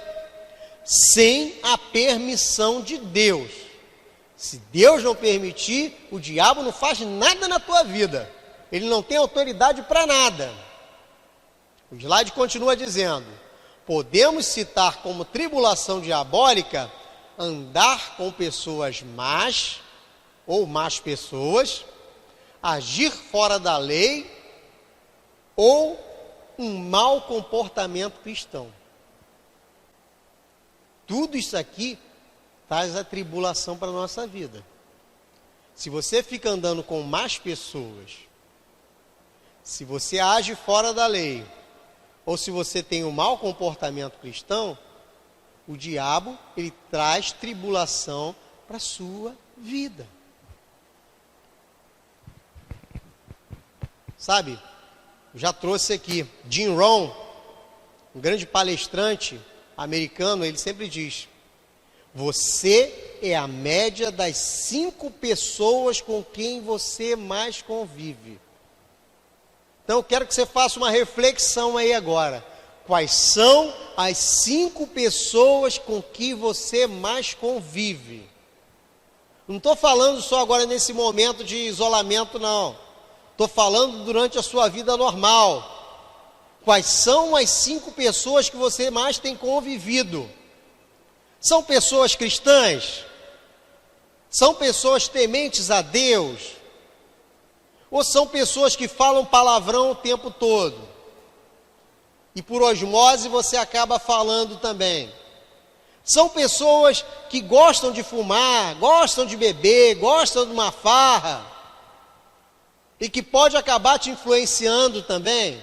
sem a permissão de Deus. Se Deus não permitir, o diabo não faz nada na tua vida. Ele não tem autoridade para nada. O slide continua dizendo: podemos citar como tribulação diabólica andar com pessoas más ou más pessoas, agir fora da lei ou um mau comportamento cristão. Tudo isso aqui traz a tribulação para a nossa vida. Se você fica andando com más pessoas, se você age fora da lei, ou se você tem um mau comportamento cristão, o diabo, ele traz tribulação para a sua vida. Sabe, eu já trouxe aqui, Jim Rohn, um grande palestrante americano, ele sempre diz: você é a média das 5 pessoas com quem você mais convive. Então eu quero que você faça uma reflexão aí agora. Quais são as 5 pessoas com que você mais convive? Não estou falando só agora nesse momento de isolamento, não. Estou falando durante a sua vida normal. Quais são as 5 pessoas que você mais tem convivido? São pessoas cristãs? São pessoas tementes a Deus? Ou são pessoas que falam palavrão o tempo todo? E por osmose você acaba falando também. São pessoas que gostam de fumar, gostam de beber, gostam de uma farra, e que pode acabar te influenciando também.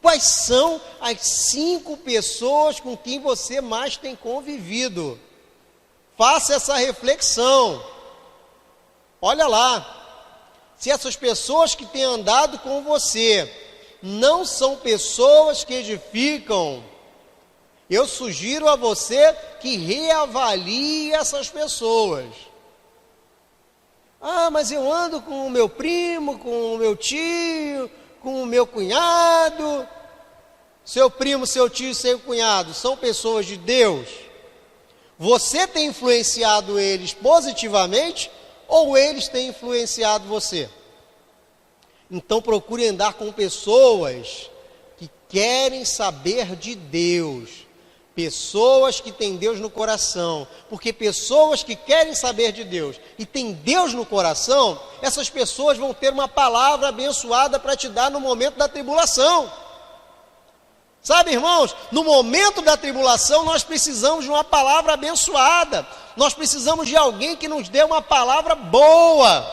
Quais são as 5 pessoas com quem você mais tem convivido? Faça essa reflexão. Olha lá. Se essas pessoas que têm andado com você não são pessoas que edificam, eu sugiro a você que reavalie essas pessoas. Ah, mas eu ando com o meu primo, com o meu tio, com o meu cunhado. Seu primo, seu tio e seu cunhado são pessoas de Deus? Você tem influenciado eles positivamente ou eles têm influenciado você? Então procure andar com pessoas que querem saber de Deus, pessoas que têm Deus no coração, porque pessoas que querem saber de Deus e têm Deus no coração, essas pessoas vão ter uma palavra abençoada para te dar no momento da tribulação. Sabe, irmãos, no momento da tribulação nós precisamos de uma palavra abençoada, nós precisamos de alguém que nos dê uma palavra boa,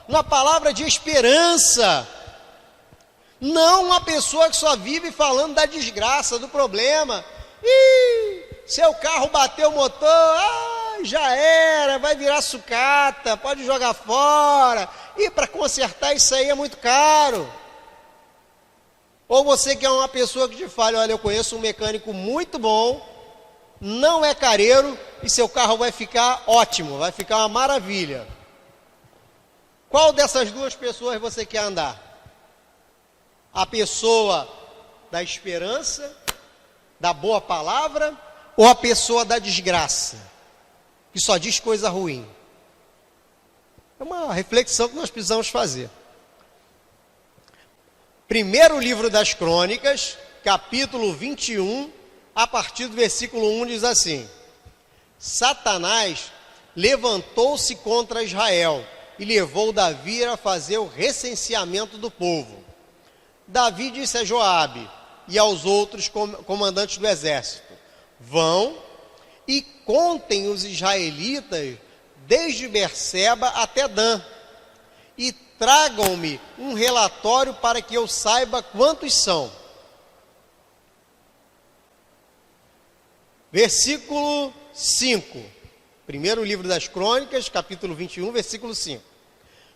uma palavra de esperança, não uma pessoa que só vive falando da desgraça, do problema. Seu carro bateu o motor, já era, vai virar sucata, pode jogar fora, e para consertar isso aí é muito caro. Ou você que é uma pessoa que te fala: olha, eu conheço um mecânico muito bom, não é careiro, e seu carro vai ficar ótimo, vai ficar uma maravilha. Qual dessas duas pessoas você quer andar? A pessoa da esperança, da boa palavra, ou a pessoa da desgraça, que só diz coisa ruim? É uma reflexão que nós precisamos fazer. Primeiro livro das Crônicas, capítulo 21, a partir do versículo 1, diz assim: Satanás levantou-se contra Israel e levou Davi a fazer o recenseamento do povo. Davi disse a Joabe e aos outros comandantes do exército: vão e contem os israelitas desde Berseba até Dan, e tragam-me um relatório para que eu saiba quantos são. Versículo 5, primeiro livro das Crônicas, capítulo 21, versículo 5.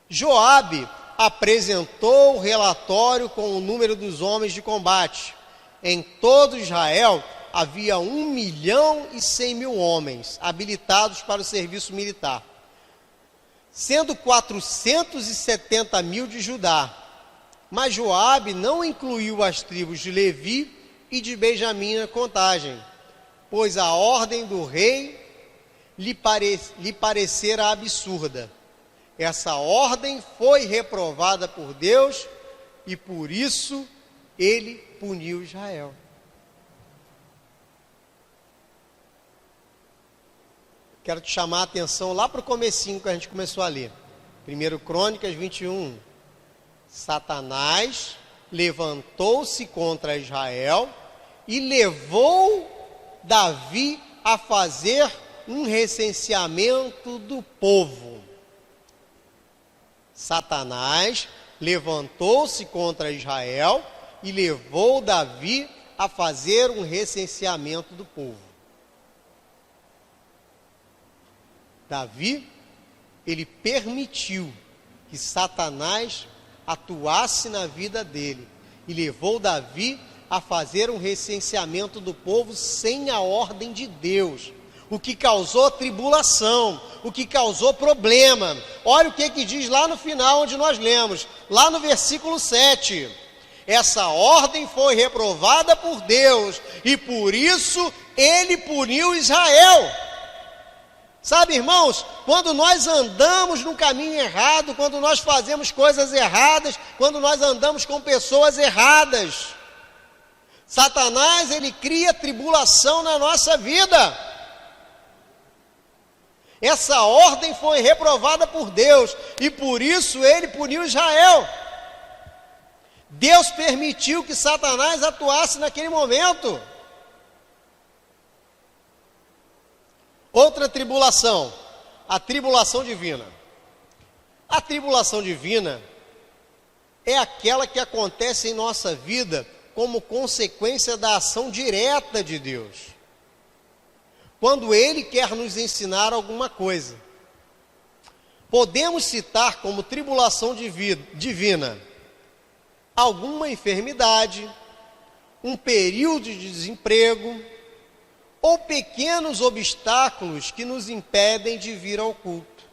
Joabe apresentou o relatório com o número dos homens de combate. Em todo Israel havia 1.100.000 homens habilitados para o serviço militar, sendo 470.000 de Judá. Mas Joabe não incluiu as tribos de Levi e de Benjamim na contagem, pois a ordem do rei lhe parecera absurda. Essa ordem foi reprovada por Deus e por isso ele puniu Israel. Quero te chamar a atenção lá para o comecinho que a gente começou a ler. 1 Crônicas 21. Satanás levantou-se contra Israel e levou Davi a fazer um recenseamento do povo. Satanás levantou-se contra Israel e levou Davi a fazer um recenseamento do povo. Davi, ele permitiu que Satanás atuasse na vida dele e levou Davi a fazer um recenseamento do povo sem a ordem de Deus, o que causou tribulação, o que causou problema. Olha o que diz lá no final, onde nós lemos, lá no versículo 7. Essa ordem foi reprovada por Deus e por isso ele puniu Israel. Sabe, irmãos, quando nós andamos no caminho errado, quando nós fazemos coisas erradas, quando nós andamos com pessoas erradas, Satanás, ele cria tribulação na nossa vida. Essa ordem foi reprovada por Deus e por isso ele puniu Israel. Deus permitiu que Satanás atuasse naquele momento. Outra tribulação, a tribulação divina. A tribulação divina é aquela que acontece em nossa vida como consequência da ação direta de Deus. Quando Ele quer nos ensinar alguma coisa. Podemos citar como tribulação divina alguma enfermidade, um período de desemprego, ou pequenos obstáculos que nos impedem de vir ao culto.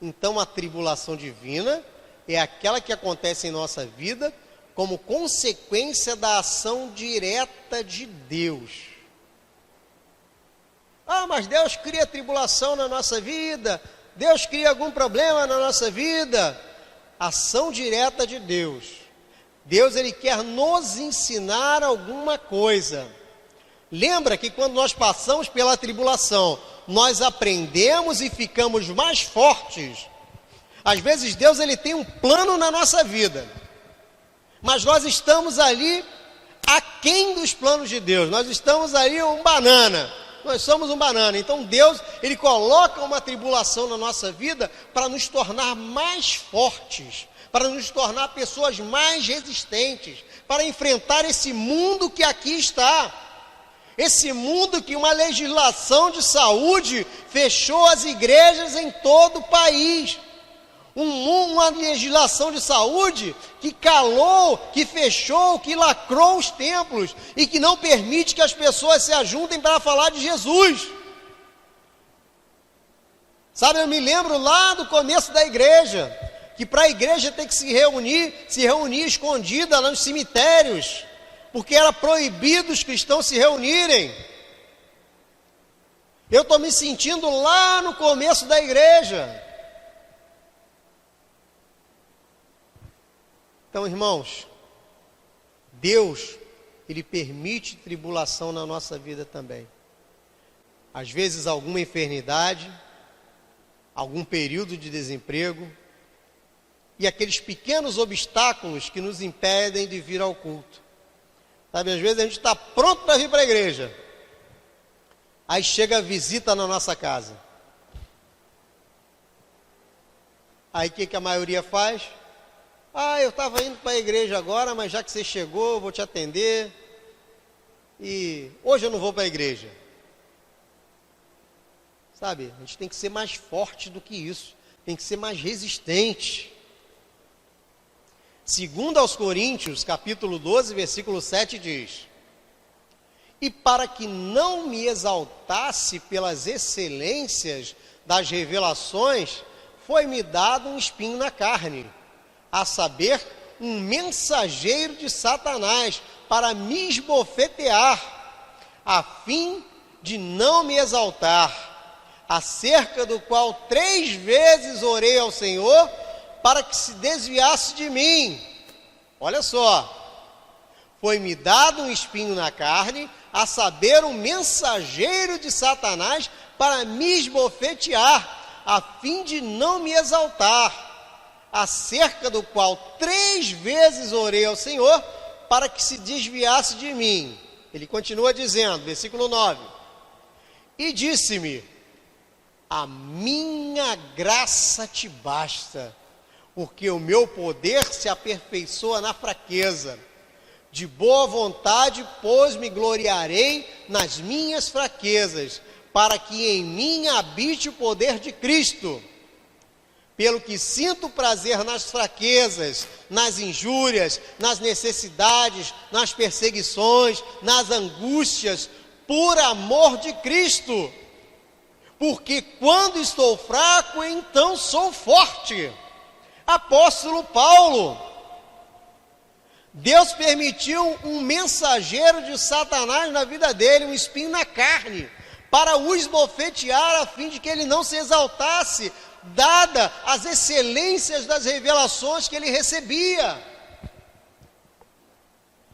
Então a tribulação divina é aquela que acontece em nossa vida como consequência da ação direta de Deus. Ah, mas Deus cria tribulação na nossa vida, Deus cria algum problema na nossa vida. Ação direta de Deus. Deus, ele quer nos ensinar alguma coisa. Lembra que quando nós passamos pela tribulação, nós aprendemos e ficamos mais fortes. Às vezes Deus, ele tem um plano na nossa vida, mas nós estamos ali aquém dos planos de Deus. Nós estamos ali um banana, nós somos um banana. Então Deus, ele coloca uma tribulação na nossa vida para nos tornar mais fortes, para nos tornar pessoas mais resistentes, para enfrentar esse mundo que aqui está. Esse mundo que uma legislação de saúde fechou as igrejas em todo o país. Uma legislação de saúde que calou, que fechou, que lacrou os templos e que não permite que as pessoas se ajuntem para falar de Jesus. Sabe, eu me lembro lá do começo da igreja, que para a igreja ter que se reunir escondida lá nos cemitérios, porque era proibido os cristãos se reunirem. Eu estou me sentindo lá no começo da igreja. Então, irmãos, Deus, ele permite tribulação na nossa vida também. Às vezes alguma enfermidade, algum período de desemprego e aqueles pequenos obstáculos que nos impedem de vir ao culto. Sabe, às vezes a gente está pronto para vir para a igreja, aí chega a visita na nossa casa. Aí o que a maioria faz? Ah, eu estava indo para a igreja agora, mas já que você chegou, eu vou te atender. E hoje eu não vou para a igreja. Sabe, a gente tem que ser mais forte do que isso. Tem que ser mais resistente. Segundo aos Coríntios, capítulo 12, versículo 7 diz: E para que não me exaltasse pelas excelências das revelações, foi-me dado um espinho na carne, a saber, um mensageiro de Satanás, para me esbofetear, a fim de não me exaltar, acerca do qual 3 vezes orei ao Senhor, para que se desviasse de mim. Olha só, Foi-me dado um espinho na carne, a saber, um mensageiro de Satanás, para me esbofetear, a fim de não me exaltar, acerca do qual 3 vezes orei ao Senhor, para que se desviasse de mim. Ele continua dizendo, versículo 9, e disse-me, a minha graça te basta, porque o meu poder se aperfeiçoa na fraqueza. De boa vontade, pois, me gloriarei nas minhas fraquezas, para que em mim habite o poder de Cristo. Pelo que sinto prazer nas fraquezas, nas injúrias, nas necessidades, nas perseguições, nas angústias, por amor de Cristo. Porque quando estou fraco, então sou forte. Apóstolo Paulo. Deus permitiu um mensageiro de Satanás na vida dele, um espinho na carne, para o esbofetear a fim de que ele não se exaltasse, dada as excelências das revelações que ele recebia.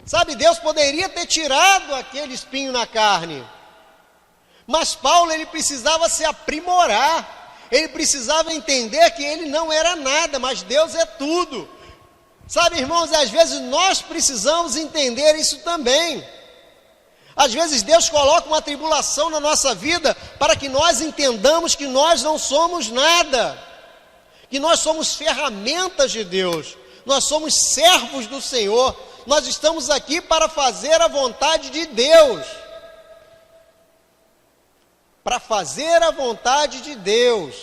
Sabe, Deus poderia ter tirado aquele espinho na carne, mas Paulo, ele precisava se aprimorar, ele precisava entender que ele não era nada, mas Deus é tudo. Sabe, irmãos, às vezes nós precisamos entender isso também. Às vezes Deus coloca uma tribulação na nossa vida para que nós entendamos que nós não somos nada, que nós somos ferramentas de Deus, nós somos servos do Senhor, nós estamos aqui para fazer a vontade de Deus. Para fazer a vontade de Deus.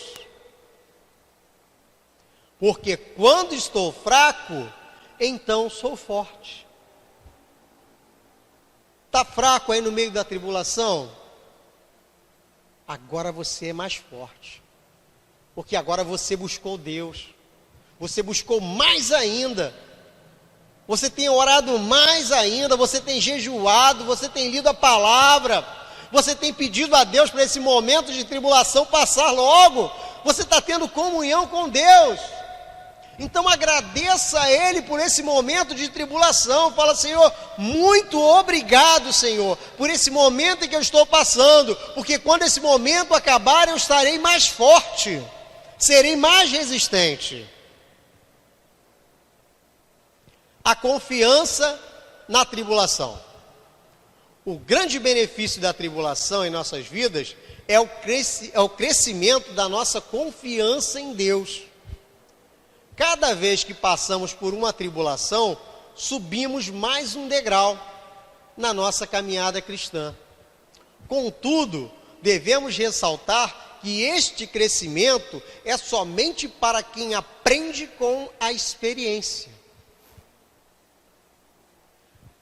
Porque quando estou fraco, então sou forte. Está fraco aí no meio da tribulação? Agora você é mais forte. Porque agora você buscou Deus. Você buscou mais ainda. Você tem orado mais ainda. Você tem jejuado. Você tem lido a palavra. Você tem pedido a Deus para esse momento de tribulação passar logo. Você está tendo comunhão com Deus. Então agradeça a Ele por esse momento de tribulação. Fala, Senhor, muito obrigado, Senhor, por esse momento em que eu estou passando, porque quando esse momento acabar, eu estarei mais forte, serei mais resistente. A confiança na tribulação. O grande benefício da tribulação em nossas vidas é o crescimento da nossa confiança em Deus. Cada vez que passamos por uma tribulação, subimos mais um degrau na nossa caminhada cristã. Contudo, devemos ressaltar que este crescimento é somente para quem aprende com a experiência.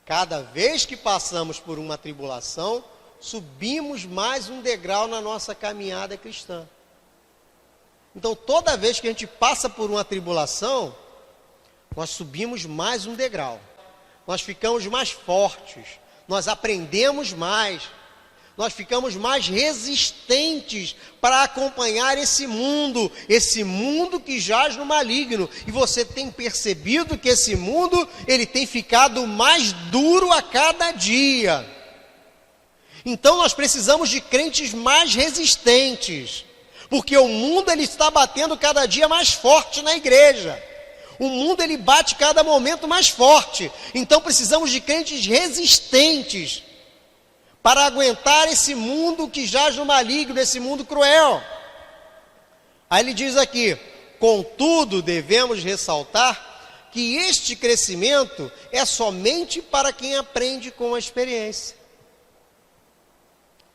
Cada vez que passamos por uma tribulação, subimos mais um degrau na nossa caminhada cristã. Então, toda vez que a gente passa por uma tribulação, nós subimos mais um degrau, nós ficamos mais fortes, nós aprendemos mais, nós ficamos mais resistentes para acompanhar esse mundo que jaz no maligno. E você tem percebido que esse mundo, ele tem ficado mais duro a cada dia. Então, nós precisamos de crentes mais resistentes, porque o mundo, ele está batendo cada dia mais forte na igreja. O mundo, ele bate cada momento mais forte. Então precisamos de crentes resistentes para aguentar esse mundo que jaz no maligno, esse mundo cruel. Aí ele diz aqui: contudo, devemos ressaltar que este crescimento é somente para quem aprende com a experiência.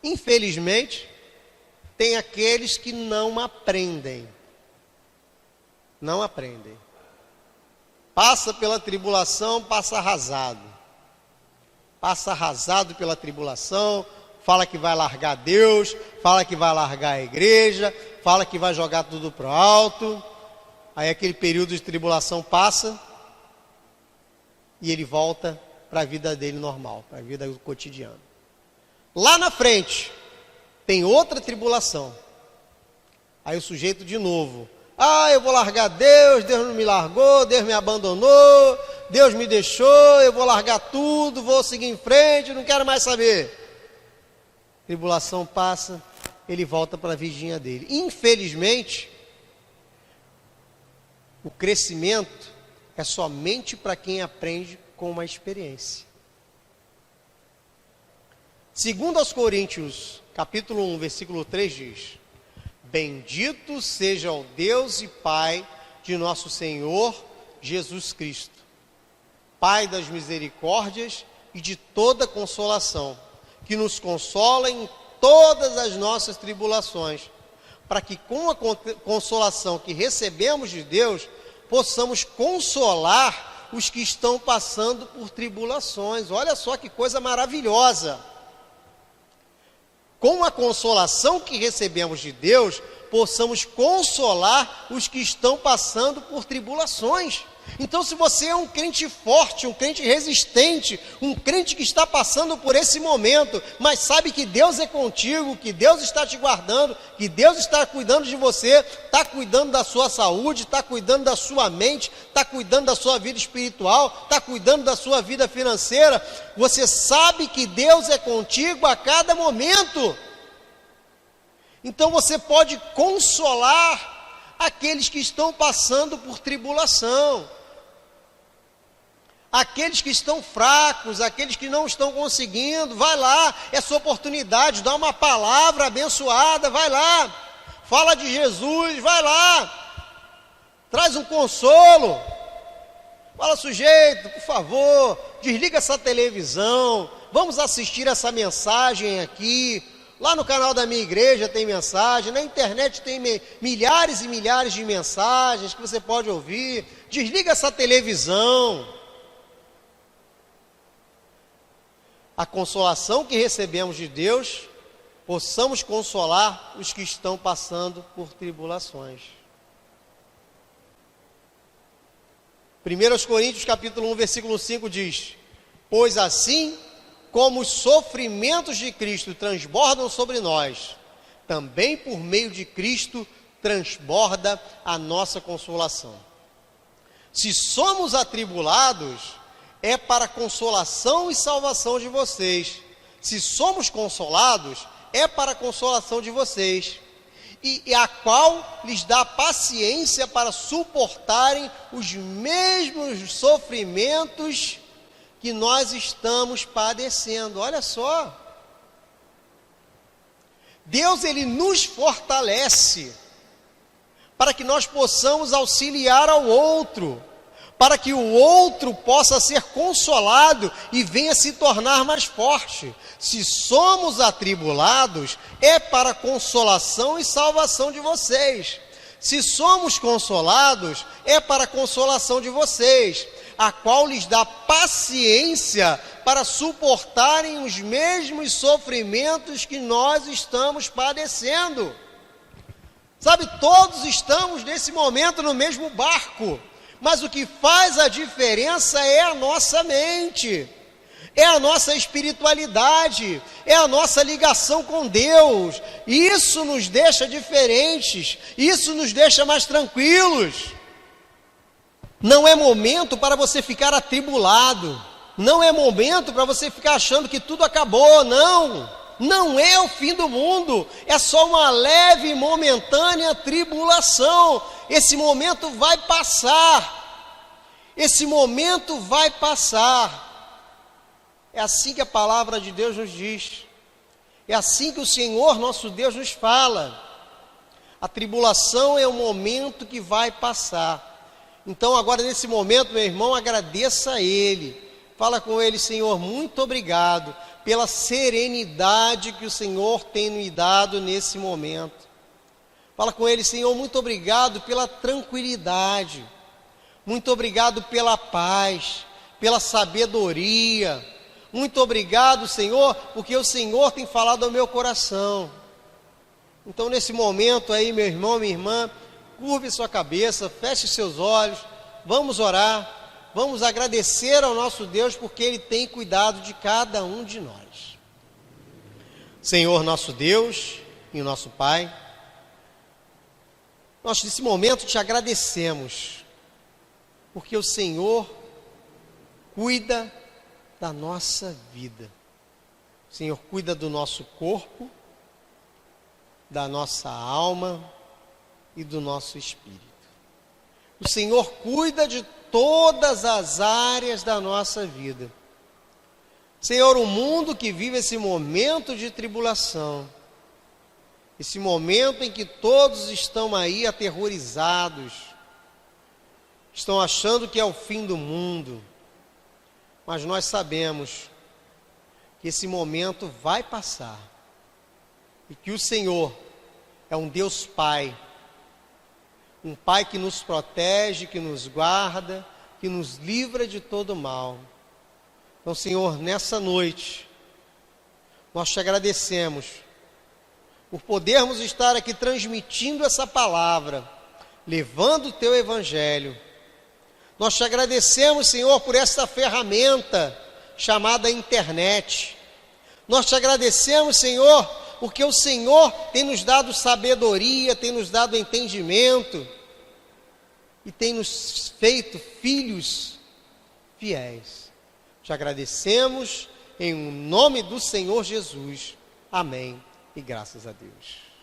Infelizmente, tem aqueles que não aprendem. Não aprendem. Passa pela tribulação, passa arrasado. Passa arrasado pela tribulação, fala que vai largar Deus, fala que vai largar a igreja, fala que vai jogar tudo para o alto. Aí aquele período de tribulação passa e ele volta para a vida dele normal, para a vida cotidiana. Lá na frente tem outra tribulação. Aí o sujeito de novo: eu vou largar Deus, Deus não me largou, Deus me abandonou, Deus me deixou, eu vou largar tudo, vou seguir em frente, não quero mais saber. Tribulação passa, ele volta para a vidinha dele. Infelizmente, o crescimento é somente para quem aprende com uma experiência. Segundo aos Coríntios, capítulo 1, versículo 3 diz: bendito seja o Deus e Pai de nosso Senhor Jesus Cristo, Pai das misericórdias e de toda consolação, que nos consola em todas as nossas tribulações, para que com a consolação que recebemos de Deus, possamos consolar os que estão passando por tribulações. Olha só que coisa maravilhosa! Com a consolação que recebemos de Deus, possamos consolar os que estão passando por tribulações. Então, se você é um crente forte, um crente resistente, um crente que está passando por esse momento, mas sabe que Deus é contigo, que Deus está te guardando, que Deus está cuidando de você, está cuidando da sua saúde, está cuidando da sua mente, está cuidando da sua vida espiritual, está cuidando da sua vida financeira, você sabe que Deus é contigo a cada momento. Então você pode consolar aqueles que estão passando por tribulação, aqueles que estão fracos, aqueles que não estão conseguindo. Vai lá, é sua oportunidade, dá uma palavra abençoada, vai lá, fala de Jesus, vai lá, traz um consolo, fala: sujeito, por favor, desliga essa televisão, vamos assistir essa mensagem aqui. Lá no canal da minha igreja tem mensagem, na internet tem milhares e milhares de mensagens que você pode ouvir. Desliga essa televisão. A consolação que recebemos de Deus, possamos consolar os que estão passando por tribulações. 1 Coríntios capítulo 1, versículo 5 diz: pois assim como os sofrimentos de Cristo transbordam sobre nós, também por meio de Cristo transborda a nossa consolação. Se somos atribulados, é para consolação e salvação de vocês. Se somos consolados, é para a consolação de vocês, e a qual lhes dá paciência para suportarem os mesmos sofrimentos que nós estamos padecendo. Olha só, Deus, Ele nos fortalece para que nós possamos auxiliar ao outro, para que o outro possa ser consolado e venha se tornar mais forte. Se somos atribulados, é para a consolação e salvação de vocês. Se somos consolados, é para a consolação de vocês, a qual lhes dá paciência para suportarem os mesmos sofrimentos que nós estamos padecendo. Sabe, todos estamos nesse momento no mesmo barco, mas o que faz a diferença é a nossa mente, é a nossa espiritualidade, é a nossa ligação com Deus. Isso nos deixa diferentes, isso nos deixa mais tranquilos. Não é momento para você ficar atribulado, não é momento para você ficar achando que tudo acabou. Não é o fim do mundo, é só uma leve e momentânea tribulação. Esse momento vai passar, esse momento vai passar. É assim que a palavra de Deus nos diz, é assim que o Senhor nosso Deus nos fala. A tribulação é um momento que vai passar. Então agora nesse momento, meu irmão, agradeça a Ele, fala com Ele: Senhor, muito obrigado pela serenidade que o Senhor tem me dado nesse momento. Fala com Ele: Senhor, muito obrigado pela tranquilidade, muito obrigado pela paz, pela sabedoria, muito obrigado, Senhor, porque o Senhor tem falado ao meu coração. Então nesse momento aí, meu irmão, minha irmã, curve sua cabeça, feche seus olhos, vamos orar, vamos agradecer ao nosso Deus, porque Ele tem cuidado de cada um de nós. Senhor nosso Deus e nosso Pai, nós nesse momento te agradecemos, porque o Senhor cuida da nossa vida. O Senhor cuida do nosso corpo, da nossa alma e do nosso espírito. O Senhor cuida de todas as áreas da nossa vida. Senhor, o mundo que vive esse momento de tribulação, esse momento em que todos estão aí aterrorizados, estão achando que é o fim do mundo, mas nós sabemos que esse momento vai passar e que o Senhor é um Deus Pai, um Pai que nos protege, que nos guarda, que nos livra de todo mal. Então, Senhor, nessa noite, nós te agradecemos por podermos estar aqui transmitindo essa palavra, levando o teu evangelho. Nós te agradecemos, Senhor, por essa ferramenta chamada internet. Nós te agradecemos, Senhor, porque o Senhor tem nos dado sabedoria, tem nos dado entendimento e tem nos feito filhos fiéis. Te agradecemos em nome do Senhor Jesus. Amém. E graças a Deus.